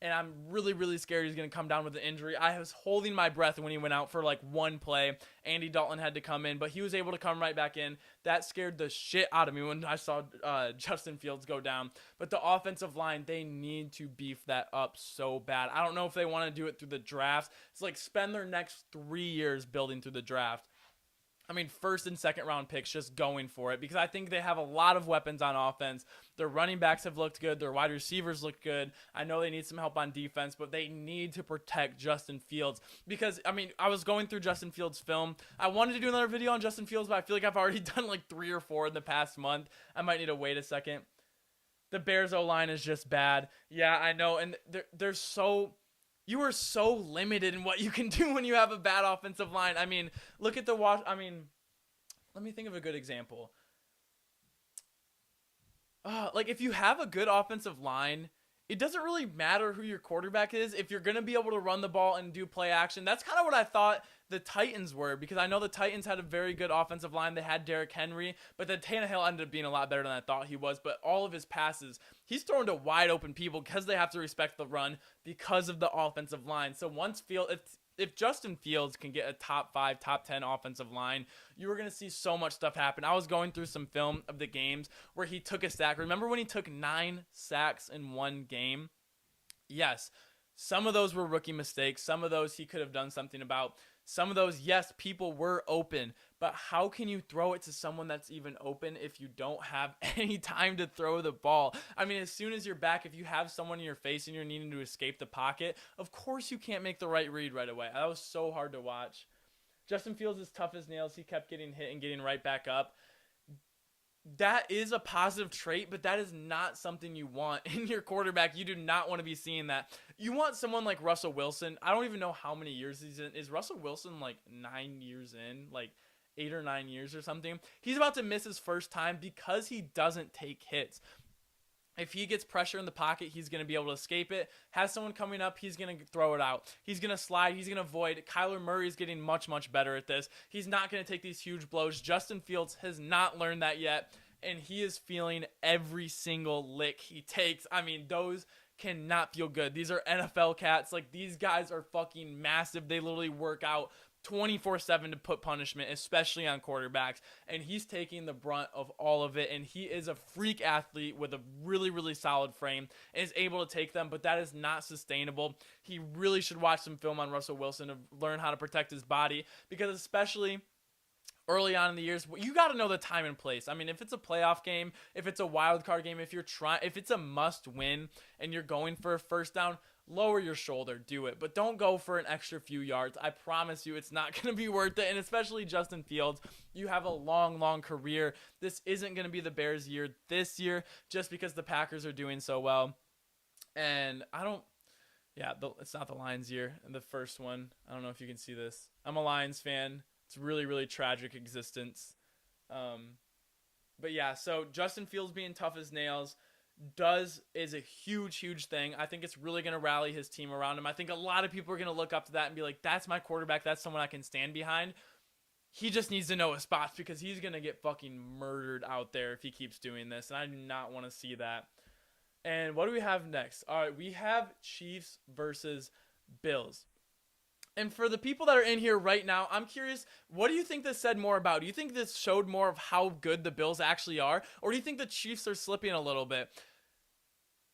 And I'm really, really scared he's going to come down with an injury. I was holding my breath when he went out for like one play. Andy Dalton had to come in, but he was able to come right back in. That scared the shit out of me when I saw Justin Fields go down. But the offensive line, they need to beef that up so bad. I don't know if they want to do it through the draft. It's like spend their next 3 years building through the draft. I mean, first and second round picks, just going for it because I think they have a lot of weapons on offense. Their running backs have looked good. Their wide receivers look good. I know they need some help on defense, but they need to protect Justin Fields because, I mean, I was going through Justin Fields' film. I wanted to do another video on Justin Fields, but I feel like I've already done like 3 or 4 in the past month. I might need to wait a second. The Bears O-line is just bad. Yeah, I know, and you are so limited in what you can do when you have a bad offensive line. I mean, look at let me think of a good example. Like if you have a good offensive line, it doesn't really matter who your quarterback is if you're going to be able to run the ball and do play action. That's kind of what I thought the Titans were because I know the Titans had a very good offensive line. They had Derrick Henry, but then Tannehill ended up being a lot better than I thought he was. But all of his passes, he's throwing to wide open people because they have to respect the run because of the offensive line. So if Justin Fields can get a top 5, top 10 offensive line, you were going to see so much stuff happen. I was going through some film of the games where he took a sack. Remember when he took 9 sacks in one game? Yes. Some of those were rookie mistakes. Some of those he could have done something about. Some of those, yes, people were open. But how can you throw it to someone that's even open if you don't have any time to throw the ball? I mean, as soon as you're back, if you have someone in your face and you're needing to escape the pocket, of course you can't make the right read right away. That was so hard to watch. Justin Fields is tough as nails. He kept getting hit and getting right back up. That is a positive trait, but that is not something you want in your quarterback. You do not want to be seeing that. You want someone like Russell Wilson. I don't even know how many years he's in. Is Russell Wilson like 9 years in? Like 8 or 9 years or something? He's about to miss his first time because he doesn't take hits. If he gets pressure in the pocket, he's going to be able to escape it. Has someone coming up, he's going to throw it out. He's going to slide. He's going to avoid. Kyler Murray is getting much, much better at this. He's not going to take these huge blows. Justin Fields has not learned that yet, and he is feeling every single lick he takes. I mean, those cannot feel good. These are NFL cats. Like, these guys are fucking massive. They literally work out 24/7 to put punishment, especially on quarterbacks, and he's taking the brunt of all of it, and he is a freak athlete with a really, really solid frame and is able to take them, but that is not sustainable. He really should watch some film on Russell Wilson to learn how to protect his body, because especially early on in the years, you got to know the time and place. I mean, if it's a playoff game, if it's a wild card game, if it's a must win and you're going for a first down, lower your shoulder, do it. But don't go for an extra few yards. I promise you it's not going to be worth it. And especially Justin Fields, you have a long, long career. This isn't going to be the Bears' year this year just because the Packers are doing so well. And it's not the Lions' year. The first one, I don't know if you can see this. I'm a Lions fan. It's really, really tragic existence. But yeah, so Justin Fields being tough as nails is a huge, huge thing. I think it's really going to rally his team around him. I think a lot of people are going to look up to that and be like, that's my quarterback. That's someone I can stand behind. he just needs to know his spots because he's going to get fucking murdered out there if he keeps doing this. And I do not want to see that. And what do we have next? All right, we have Chiefs versus Bills. And for the people that are in here right now, I'm curious, what do you think this said more about? Do you think this showed more of how good the Bills actually are? Or do you think the Chiefs are slipping a little bit?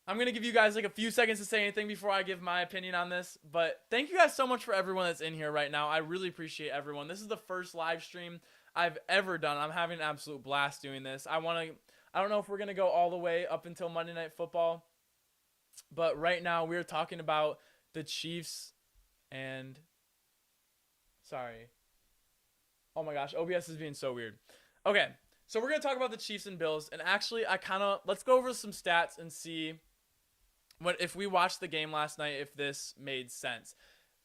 I'm going to give you guys like a few seconds to say anything before I give my opinion on this. But thank you guys so much for everyone that's in here right now. I really appreciate everyone. This is the first live stream I've ever done. I'm having an absolute blast doing this. I don't know if we're going to go all the way up until Monday Night Football. But right now we're talking about the Chiefs and... Sorry. Oh my gosh, OBS is being so weird. Okay, so we're going to talk about the Chiefs and Bills. And actually, let's go over some stats and see if we watched the game last night, if this made sense.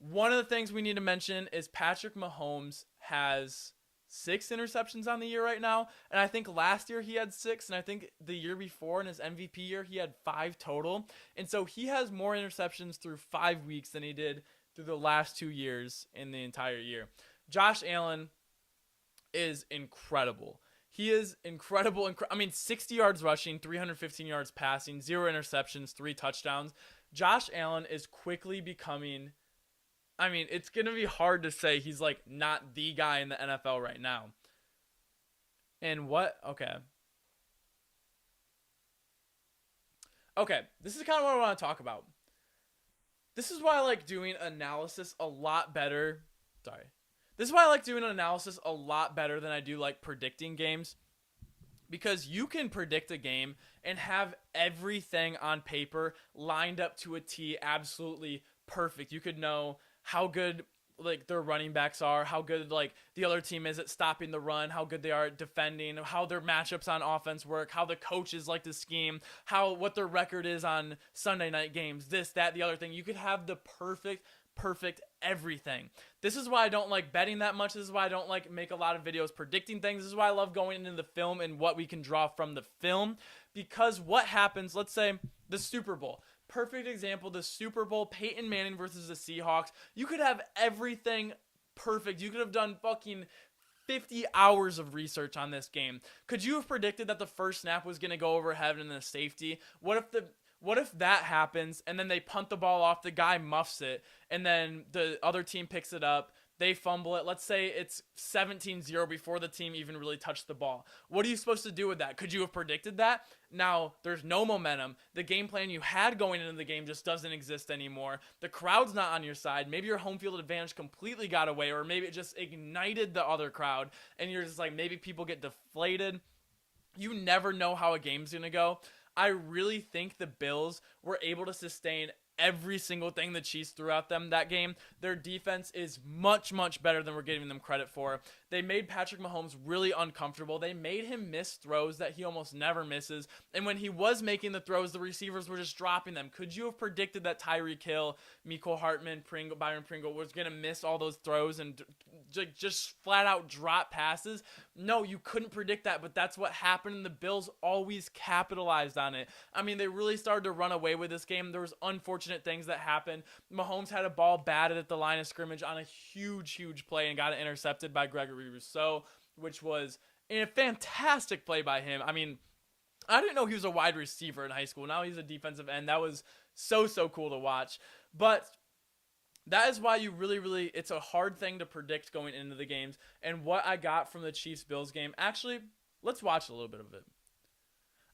One of the things we need to mention is Patrick Mahomes has 6 interceptions on the year right now. And I think last year he had 6. And I think the year before in his MVP year, he had 5 total. And so he has more interceptions through 5 weeks than he did through the last 2 years in the entire year. Josh Allen is incredible. He is incredible. 60 yards rushing, 315 yards passing, 0 interceptions, 3 touchdowns. Josh Allen is quickly becoming, it's going to be hard to say he's like not the guy in the NFL right now. And Okay, this is kind of what I want to talk about. This is why I like doing analysis a lot better. This is why I like doing analysis a lot better than I do like predicting games. Because you can predict a game and have everything on paper lined up to a T, absolutely perfect. You could know how good like their running backs are, how good like the other team is at stopping the run, how good they are at defending, how their matchups on offense work, how the coaches like to scheme, what their record is on Sunday night games, this, that, the other thing. You could have the perfect everything. This is why I don't like betting that much. This is why I don't like make a lot of videos predicting things. This is why I love going into the film and what we can draw from the film. Because what happens, let's say the Super Bowl. Perfect example, the Super Bowl, Peyton Manning versus the Seahawks. You could have everything perfect. You could have done fucking 50 hours of research on this game. Could you have predicted that the first snap was going to go overhead and the safety? What if that happens and then they punt the ball off, the guy muffs it, and then the other team picks it up, they fumble it. Let's say it's 17-0 before the team even really touched the ball. What are you supposed to do with that? Could you have predicted that? Now, there's no momentum. The game plan you had going into the game just doesn't exist anymore. The crowd's not on your side. Maybe your home field advantage completely got away, or maybe it just ignited the other crowd, and you're just like, maybe people get deflated. You never know how a game's going to go. I really think the Bills were able to sustain every single thing the Chiefs threw at them that game. Their defense is much, much better than we're giving them credit for. They made Patrick Mahomes really uncomfortable. They made him miss throws that he almost never misses. And when he was making the throws, the receivers were just dropping them. Could you have predicted that Tyreek Hill, Mecole Hardman, Byron Pringle was going to miss all those throws and just flat out drop passes? No, you couldn't predict that, but that's what happened, and the Bills always capitalized on it. They really started to run away with this game. There was unfortunate things that happened. Mahomes had a ball batted at the line of scrimmage on a huge play and got it intercepted by Gregory Rousseau, which was a fantastic play by him. I didn't know he was a wide receiver in high school. Now he's a defensive end. That was so cool to watch. But that is why you really, it's a hard thing to predict going into the games. And what I got from the Chiefs-Bills game, actually, let's watch a little bit of it.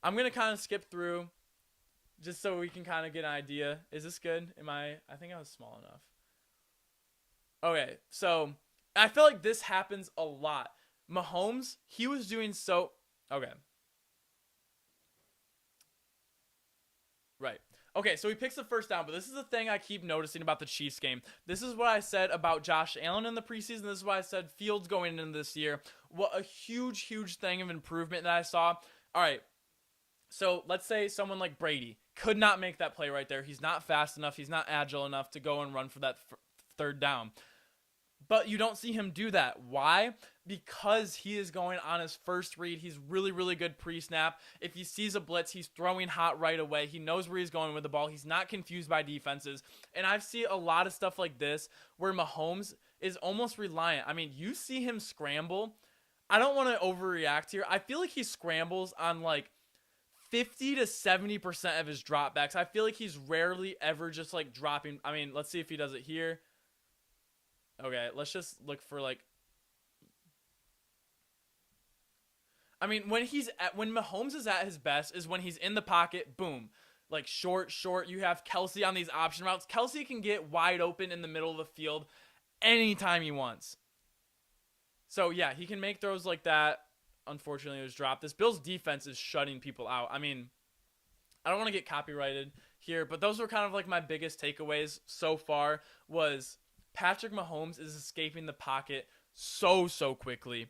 I'm going to kind of skip through just so we can kind of get an idea. Is this good? I think I was small enough. Okay, so I feel like this happens a lot. Mahomes, he was doing so... Okay. Right. Okay, so he picks the first down, but this is the thing I keep noticing about the Chiefs game. This is what I said about Josh Allen in the preseason. This is what I said Fields going into this year. What a huge thing of improvement that I saw. All right, so let's say someone like Brady could not make that play right there. He's not fast enough. He's not agile enough to go and run for that third down. But you don't see him do that. Why? Because he is going on his first read. He's really good pre-snap. If he sees a blitz, he's throwing hot right away. He knows where he's going with the ball. He's not confused by defenses. And I've seen a lot of stuff like this where Mahomes is almost reliant. I mean, you see him scramble. I don't want to overreact here. I feel like he scrambles on like 50 to 70% of his dropbacks. I feel like he's rarely ever just like dropping. I mean, let's see if he does it here. Okay, let's just look for like. I mean, when Mahomes is at his best is when he's in the pocket, boom. Like short. You have Kelsey on these option routes. Kelsey can get wide open in the middle of the field anytime he wants. So yeah, he can make throws like that. Unfortunately, it was dropped. This Bills defense is shutting people out. I mean, I don't want to get copyrighted here, but those were kind of like my biggest takeaways so far was Patrick Mahomes is escaping the pocket so quickly.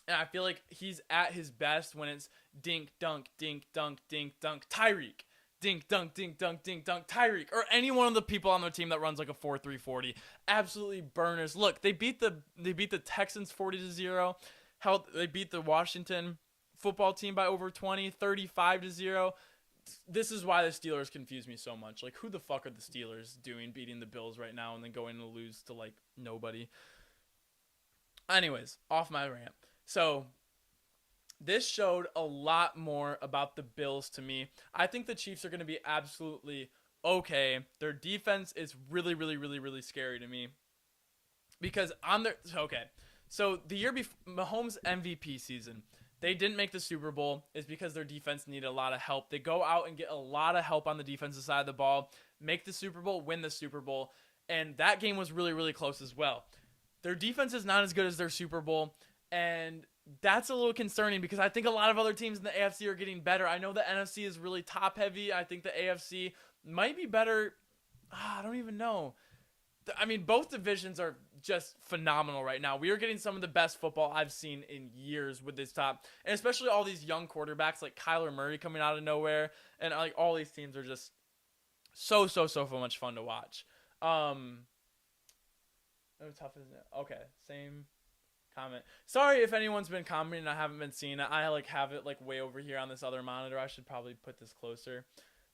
And I feel like he's at his best when it's dink, dunk, dink, dunk, dink, dunk, Tyreek. Dink, dunk, dink, dunk, dink, dunk, Tyreek. Or any one of the people on their team that runs like a 4-3-40. Absolutely burners. Look, they beat the Texans 40-0. Hell, they beat the Washington football team by over 20, 35-0. This is why the Steelers confuse me so much. Like, who the fuck are the Steelers doing beating the Bills right now and then going to lose to, like, nobody? Anyways, off my rant. So, this showed a lot more about the Bills to me. I think the Chiefs are going to be absolutely okay. Their defense is really scary to me. Because on their... Okay. So, the year before Mahomes' MVP season, they didn't make the Super Bowl is because their defense needed a lot of help. They go out and get a lot of help on the defensive side of the ball, make the Super Bowl, win the Super Bowl, and that game was really close as well. Their defense is not as good as their Super Bowl, and that's a little concerning because I think a lot of other teams in the AFC are getting better. I know the NFC is really top-heavy. I think the AFC might be better. I don't even know. I mean, both divisions are just phenomenal right now. We are getting some of the best football I've seen in years with this top, and especially all these young quarterbacks like Kyler Murray coming out of nowhere, and like all these teams are just so much fun to watch. How tough is it? Okay, same comment. Sorry if anyone's been commenting and I haven't been seeing it. I like have it like way over here on this other monitor. I should probably put this closer.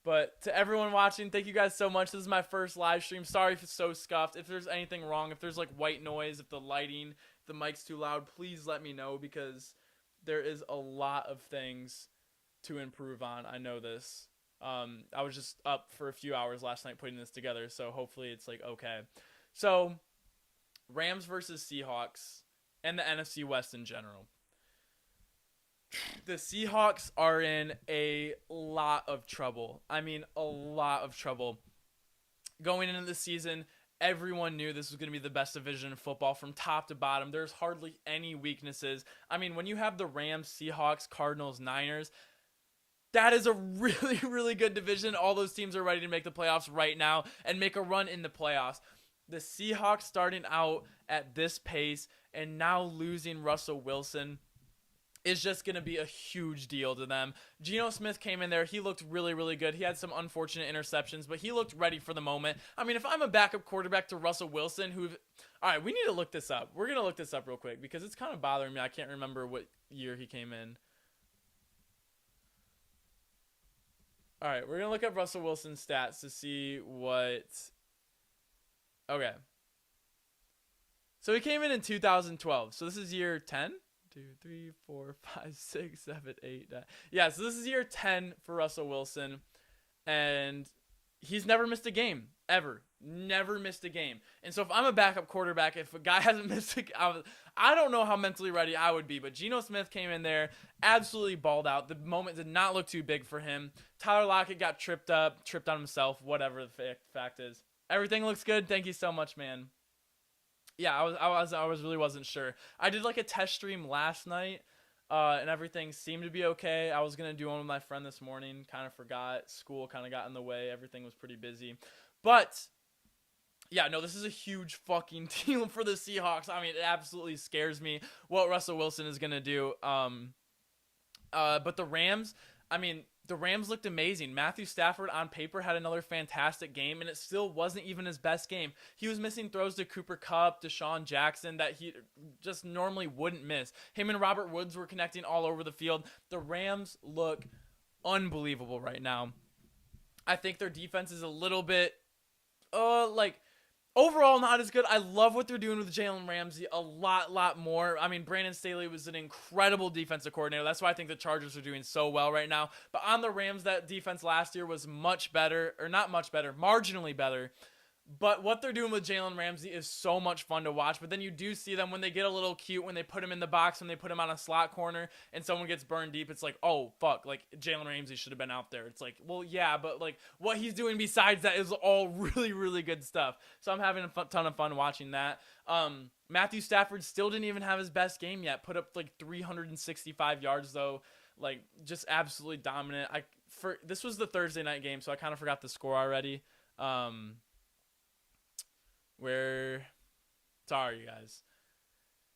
But to everyone watching, thank you guys so much. This is my first live stream. Sorry if it's so scuffed. If there's anything wrong, if there's like white noise, if the lighting, if the mic's too loud, please let me know because there is a lot of things to improve on. I know this. I was just up for a few hours last night putting this together, so hopefully it's like okay. So, Rams versus Seahawks and the NFC West in general. The Seahawks are in a lot of trouble. I mean, a lot of trouble. Going into the season, everyone knew this was going to be the best division in football from top to bottom. There's hardly any weaknesses. I mean, when you have the Rams, Seahawks, Cardinals, Niners, that is a really good division. All those teams are ready to make the playoffs right now and make a run in the playoffs. The Seahawks starting out at this pace and now losing Russell Wilson is just going to be a huge deal to them. Geno Smith came in there. He looked really good. He had some unfortunate interceptions, but he looked ready for the moment. I mean, if I'm a backup quarterback to Russell Wilson, all right, we need to look this up. We're going to look this up real quick because it's kind of bothering me. I can't remember what year he came in. All right, we're going to look up Russell Wilson's stats to see what... Okay. So he came in 2012. So this is year 10? 2, 3, 4, 5, 6, 7, 8, 9. Yeah, so this is year 10 for Russell Wilson. And he's never missed a game. Ever. Never missed a game. And so if I'm a backup quarterback, if a guy hasn't missed a game, I don't know how mentally ready I would be. But Geno Smith came in there, absolutely balled out. The moment did not look too big for him. Tyler Lockett got tripped on himself, whatever the fact is. Everything looks good. Thank you so much, man. Yeah, I really wasn't sure. I did like a test stream last night, and everything seemed to be okay. I was gonna do one with my friend this morning, kind of forgot. School kind of got in the way. Everything was pretty busy, but yeah, no, this is a huge fucking deal for the Seahawks. I mean, it absolutely scares me what Russell Wilson is gonna do. But the Rams, I mean. The Rams looked amazing. Matthew Stafford on paper had another fantastic game, and it still wasn't even his best game. He was missing throws to Cooper Kupp, to Deshaun Jackson that he just normally wouldn't miss. Him and Robert Woods were connecting all over the field. The Rams look unbelievable right now. I think their defense is a little bit, Overall, not as good. I love what they're doing with Jalen Ramsey a lot more. I mean, Brandon Staley was an incredible defensive coordinator. That's why I think the Chargers are doing so well right now. But on the Rams, that defense last year was much better, or not much better, marginally better. But what they're doing with Jalen Ramsey is so much fun to watch. But then you do see them when they get a little cute, when they put him in the box, when they put him on a slot corner, and someone gets burned deep. It's like, oh, fuck. Like, Jalen Ramsey should have been out there. It's like, well, yeah, but, like, what he's doing besides that is all really good stuff. So I'm having a ton of fun watching that. Matthew Stafford still didn't even have his best game yet. Put up, like, 365 yards, though. Like, just absolutely dominant. This was the Thursday night game, so I kind of forgot the score already. Sorry, you guys.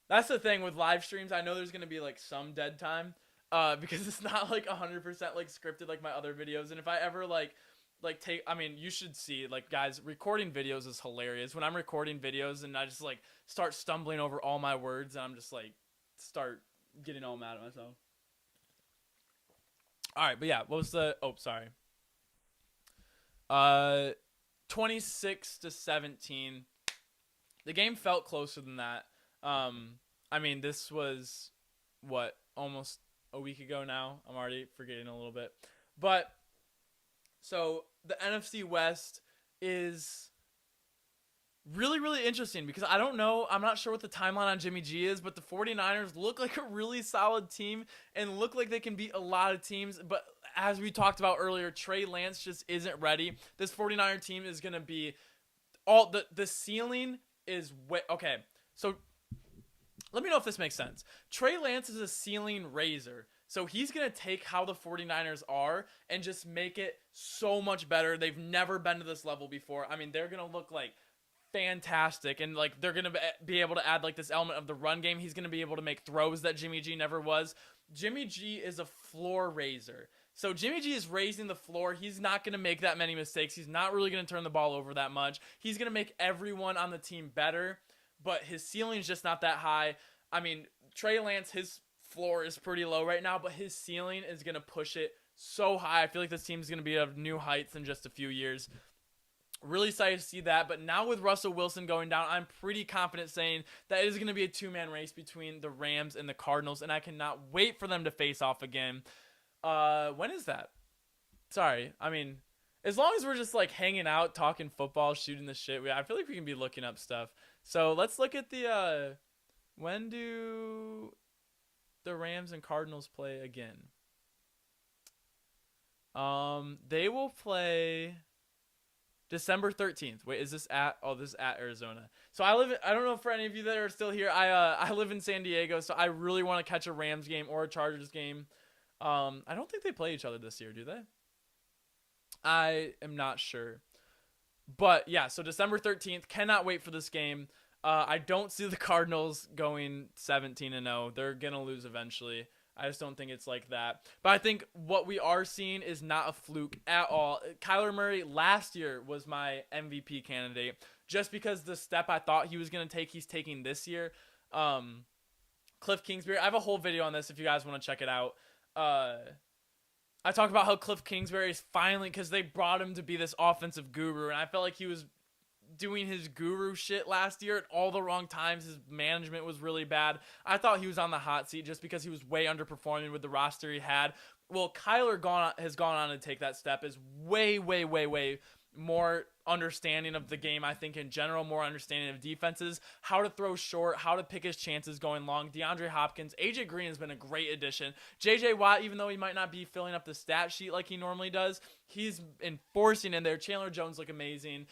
That's the thing with live streams. I know there's going to be, like, some dead time, because it's not, like, 100%, like, scripted like my other videos. And if I ever, you should see, like, guys, recording videos is hilarious. When I'm recording videos and I just, like, start stumbling over all my words, and I'm just, like, start getting all mad at myself. All right, but yeah, what was the... Oh, sorry. 26-17. The game felt closer than that. I mean, this was, almost a week ago now? I'm already forgetting a little bit. But, so, the NFC West is really interesting because I don't know. I'm not sure what the timeline on Jimmy G is, but the 49ers look like a really solid team and look like they can beat a lot of teams. But as we talked about earlier, Trey Lance just isn't ready. This 49er team is going to be the ceiling is okay. So let me know if this makes sense. Trey Lance is a ceiling raiser. So he's going to take how the 49ers are and just make it so much better. They've never been to this level before. I mean, they're going to look like fantastic, and like they're gonna be able to add like this element of the run game. He's gonna be able to make throws that Jimmy G never was. Jimmy G is a floor raiser, so Jimmy G is raising the floor. He's not gonna make that many mistakes. He's not really gonna turn the ball over that much. He's gonna make everyone on the team better, but his ceiling is just not that high. I mean, Trey Lance, his floor is pretty low right now, but his ceiling is gonna push it so high. I feel like this team is gonna be of new heights in just a few years. Really excited to see that. But now with Russell Wilson going down, I'm pretty confident saying that it is going to be a two-man race between the Rams and the Cardinals, and I cannot wait for them to face off again. When is that? Sorry. I mean, as long as we're just like hanging out, talking football, shooting the shit, I feel like we can be looking up stuff. So let's look at the when do the Rams and Cardinals play again? They will play December 13th. Wait, is this at? Oh, this is at Arizona. So I don't know for any of you that are still here. I live in San Diego, so I really want to catch a Rams game or a Chargers game. I don't think they play each other this year, do they? I am not sure. But yeah, so December 13th. Cannot wait for this game. I don't see the Cardinals going 17-0. They're going to lose eventually. I just don't think it's like that. But I think what we are seeing is not a fluke at all. Kyler Murray last year was my MVP candidate just because the step I thought he was going to take, he's taking this year. Cliff Kingsbury, I have a whole video on this if you guys want to check it out. I talk about how Cliff Kingsbury is finally, because they brought him to be this offensive guru, and I felt like he was doing his guru shit last year at all the wrong times. His management was really bad. I thought he was on the hot seat just because he was way underperforming with the roster he had. Well, Kyler has gone on to take that step, is way more understanding of the game, I think, in general, more understanding of defenses, how to throw short, how to pick his chances going long. DeAndre Hopkins, AJ Green has been a great addition. JJ Watt, even though he might not be filling up the stat sheet like he normally does, he's enforcing in there. Chandler Jones look amazing.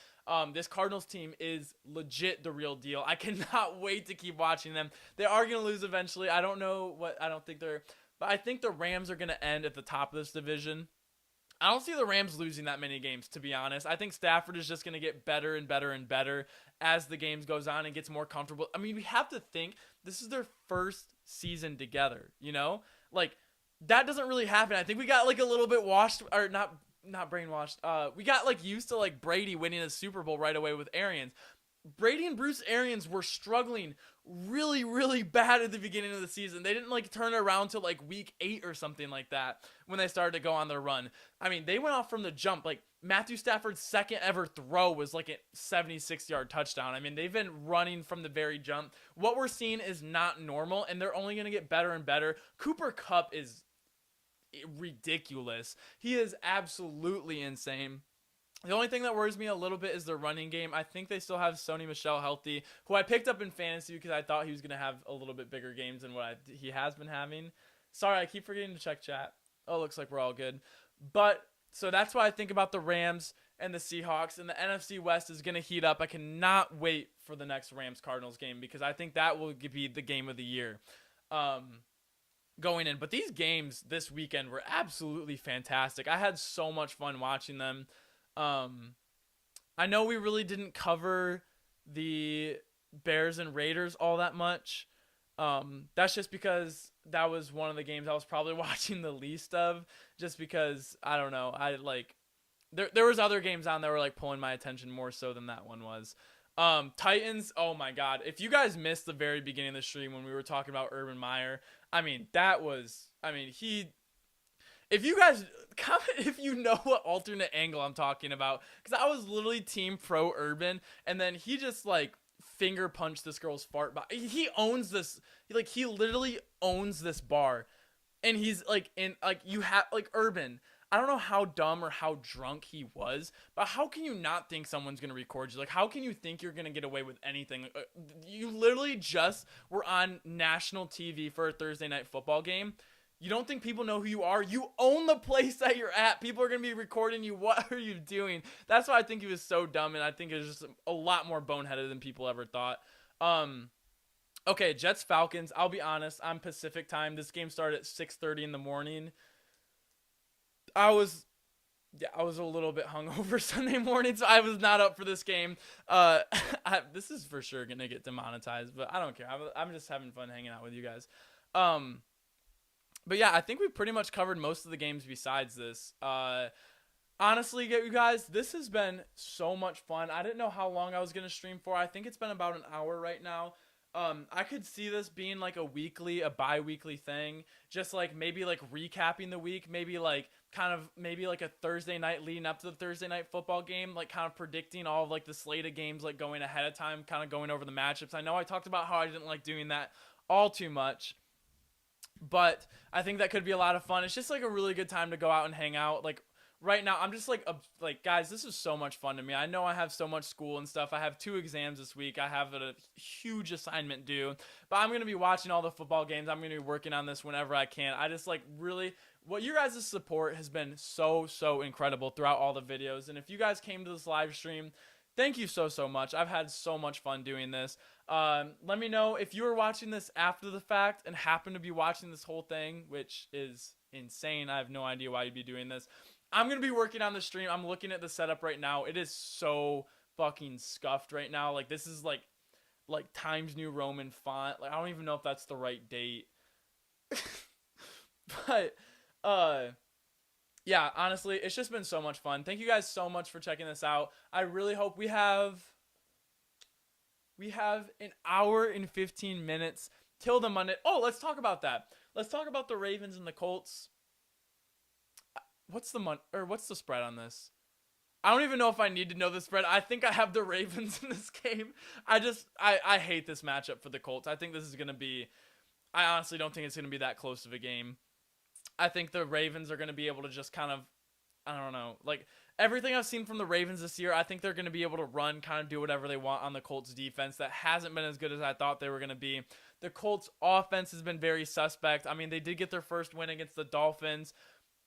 This Cardinals team is legit the real deal. I cannot wait to keep watching them. They are going to lose eventually. I don't know what, I don't think they're, but I think the Rams are going to end at the top of this division. I don't see the Rams losing that many games, to be honest. I think Stafford is just going to get better and better as the games goes on and gets more comfortable. I mean, we have to think this is their first season together, you know? Like, that doesn't really happen. I think we got, like, a little bit washed, or not brainwashed. We got, like, used to, like, Brady winning a Super Bowl right away with Arians. Brady and Bruce Arians were struggling really, really bad at the beginning of the season. They didn't like turn it around till like week 8 or something like that when they started to go on their run. I mean, they went off from the jump. Like Matthew Stafford's second ever throw was like a 76-yard touchdown. I mean, they've been running from the very jump. What we're seeing is not normal, and they're only going to get better and better. Cooper Kupp is ridiculous. He is absolutely insane. The only thing that worries me a little bit is their running game. I think they still have Sony Michel healthy, who I picked up in fantasy because I thought he was going to have a little bit bigger games than what he has been having. Sorry, I keep forgetting to check chat. Oh, looks like we're all good. But, so that's what I think about the Rams and the Seahawks. And the NFC West is going to heat up. I cannot wait for the next Rams-Cardinals game because I think that will be the game of the year going in. But these games this weekend were absolutely fantastic. I had so much fun watching them. I know we really didn't cover the Bears and Raiders all that much. That's just because that was one of the games I was probably watching the least of, just because, I don't know, there was other games on that were like pulling my attention more so than that one was. Titans, oh my God. If you guys missed the very beginning of the stream when we were talking about Urban Meyer, if you guys comment if you know what alternate angle I'm talking about, because I was literally team pro Urban, and then he just like finger punched this girl's fart bar. He owns this. He literally owns this bar, and he's like you have like Urban. I don't know how dumb or how drunk he was, but how can you not think someone's gonna record you? Like, how can you think you're gonna get away with anything? You literally just were on national TV for a Thursday night football game. You don't think people know who you are? You own the place that you're at. People are going to be recording you. What are you doing? That's why I think he was so dumb, and I think it was just a lot more boneheaded than people ever thought. Okay, Jets-Falcons. I'll be honest. I'm Pacific time. This game started at 6:30 in the morning. I was a little bit hungover Sunday morning, so I was not up for this game. This is for sure going to get demonetized, but I don't care. I'm just having fun hanging out with you guys. But yeah, I think we pretty much covered most of the games besides this. Honestly, you guys, this has been so much fun. I didn't know how long I was going to stream for. I think it's been about an hour right now. I could see this being like a bi-weekly thing. Just like maybe like recapping the week. Maybe like a Thursday night leading up to the Thursday night football game. Like kind of predicting all of like the slate of games like going ahead of time. Kind of going over the matchups. I know I talked about how I didn't like doing that all too much, but I think that could be a lot of fun. It's just like a really good time to go out and hang out. Like right now, I'm just like guys, this is so much fun to me. I know I have so much school and stuff. I have 2 exams this week. I have a huge assignment due, but I'm going to be watching all the football games. I'm going to be working on this whenever I can. I just like really, what your guys' support has been so incredible throughout all the videos. And if you guys came to this live stream, thank you so much. I've had so much fun doing this. Let me know if you were watching this after the fact and happen to be watching this whole thing, which is insane. I have no idea why you'd be doing this. I'm going to be working on the stream. I'm looking at the setup right now. It is so fucking scuffed right now. Like this is like Times New Roman font. Like I don't even know if that's the right date. But yeah, honestly, it's just been so much fun. Thank you guys so much for checking this out. I really hope we have an hour and 15 minutes till the Monday. Oh, let's talk about that. Let's talk about the Ravens and the Colts. What's the spread on this? I don't even know if I need to know the spread. I think I have the Ravens in this game. I hate this matchup for the Colts. I think this is going to be, I honestly don't think it's going to be that close of a game. I think the Ravens are going to be able to just kind of, I don't know, like everything I've seen from the Ravens this year, I think they're going to be able to run, kind of do whatever they want on the Colts defense. That hasn't been as good as I thought they were going to be. The Colts offense has been very suspect. I mean, they did get their first win against the Dolphins.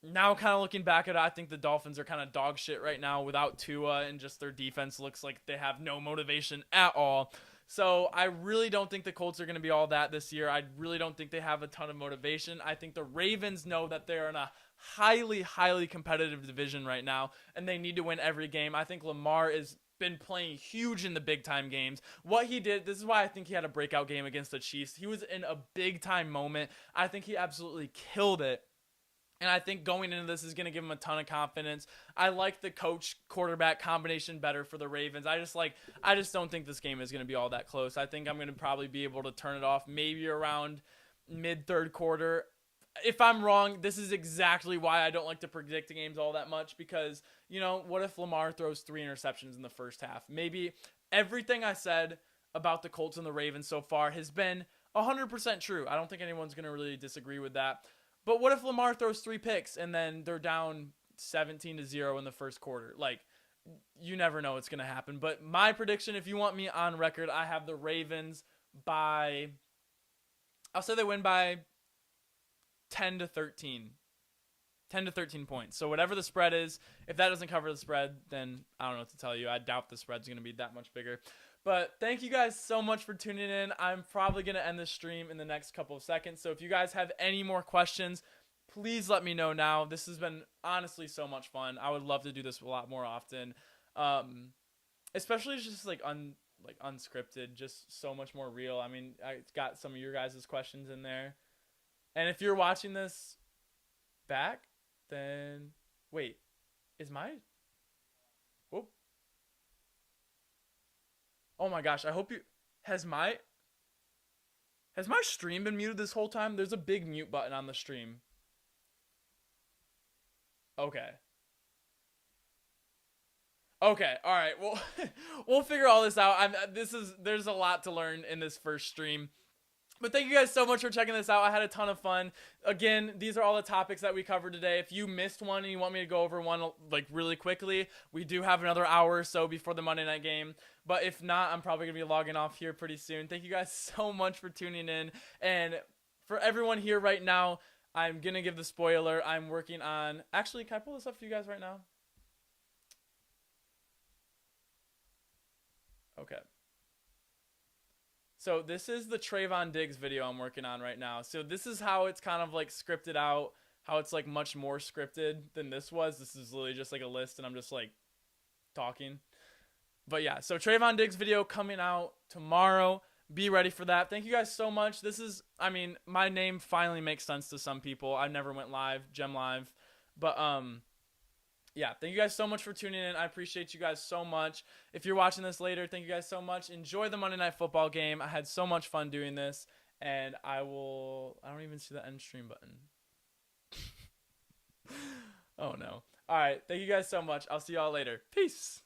Now, kind of looking back at it, I think the Dolphins are kind of dog shit right now without Tua, and just their defense looks like they have no motivation at all. So I really don't think the Colts are going to be all that this year. I really don't think they have a ton of motivation. I think the Ravens know that they're in a highly competitive division right now, and they need to win every game. I think Lamar has been playing huge in the big-time games. What he did, this is why I think he had a breakout game against the Chiefs. He was in a big-time moment. I think he absolutely killed it. And I think going into this is going to give him a ton of confidence. I like the coach quarterback combination better for the Ravens. I just don't think this game is going to be all that close. I think I'm going to probably be able to turn it off maybe around mid third quarter. If I'm wrong, this is exactly why I don't like to predict the games all that much, because, what if Lamar throws 3 interceptions in the first half? Maybe everything I said about the Colts and the Ravens so far has been 100% true. I don't think anyone's going to really disagree with that. But what if Lamar throws 3 picks and then they're down 17-0 in the first quarter? Like, you never know what's going to happen. But my prediction, if you want me on record, I have the Ravens by, I'll say they win by 10 to 13. 10 to 13 points. So whatever the spread is, if that doesn't cover the spread, then I don't know what to tell you. I doubt the spread's going to be that much bigger. But thank you guys so much for tuning in. I'm probably going to end this stream in the next couple of seconds. So if you guys have any more questions, please let me know now. This has been honestly so much fun. I would love to do this a lot more often. Especially just unscripted, just so much more real. I mean, I got some of your guys' questions in there. And if you're watching this back, then wait, whoop. Oh my gosh, I hope has my stream been muted this whole time? There's a big mute button on the stream. Okay. Okay, all right. Well, we'll figure all this out. There's a lot to learn in this first stream. But thank you guys so much for checking this out. I had a ton of fun. Again, these are all the topics that we covered today. If you missed one and you want me to go over one really quickly, we do have another hour or so before the Monday night game. But if not, I'm probably going to be logging off here pretty soon. Thank you guys so much for tuning in. And for everyone here right now, I'm going to give the spoiler. I'm working on... Actually, can I pull this up for you guys right now? Okay. So this is the Trayvon Diggs video I'm working on right now. So this is how it's kind of scripted out, how it's much more scripted than this was. This is literally just a list and I'm just talking. But yeah, so Trayvon Diggs video coming out tomorrow. Be ready for that. Thank you guys so much. My name finally makes sense to some people. I never went live, Gem Live. But yeah, thank you guys so much for tuning in. I appreciate you guys so much. If you're watching this later, thank you guys so much. Enjoy the Monday Night Football game. I had so much fun doing this, and I don't even see the end stream button. Oh no. All right, thank you guys so much. I'll see y'all later. Peace.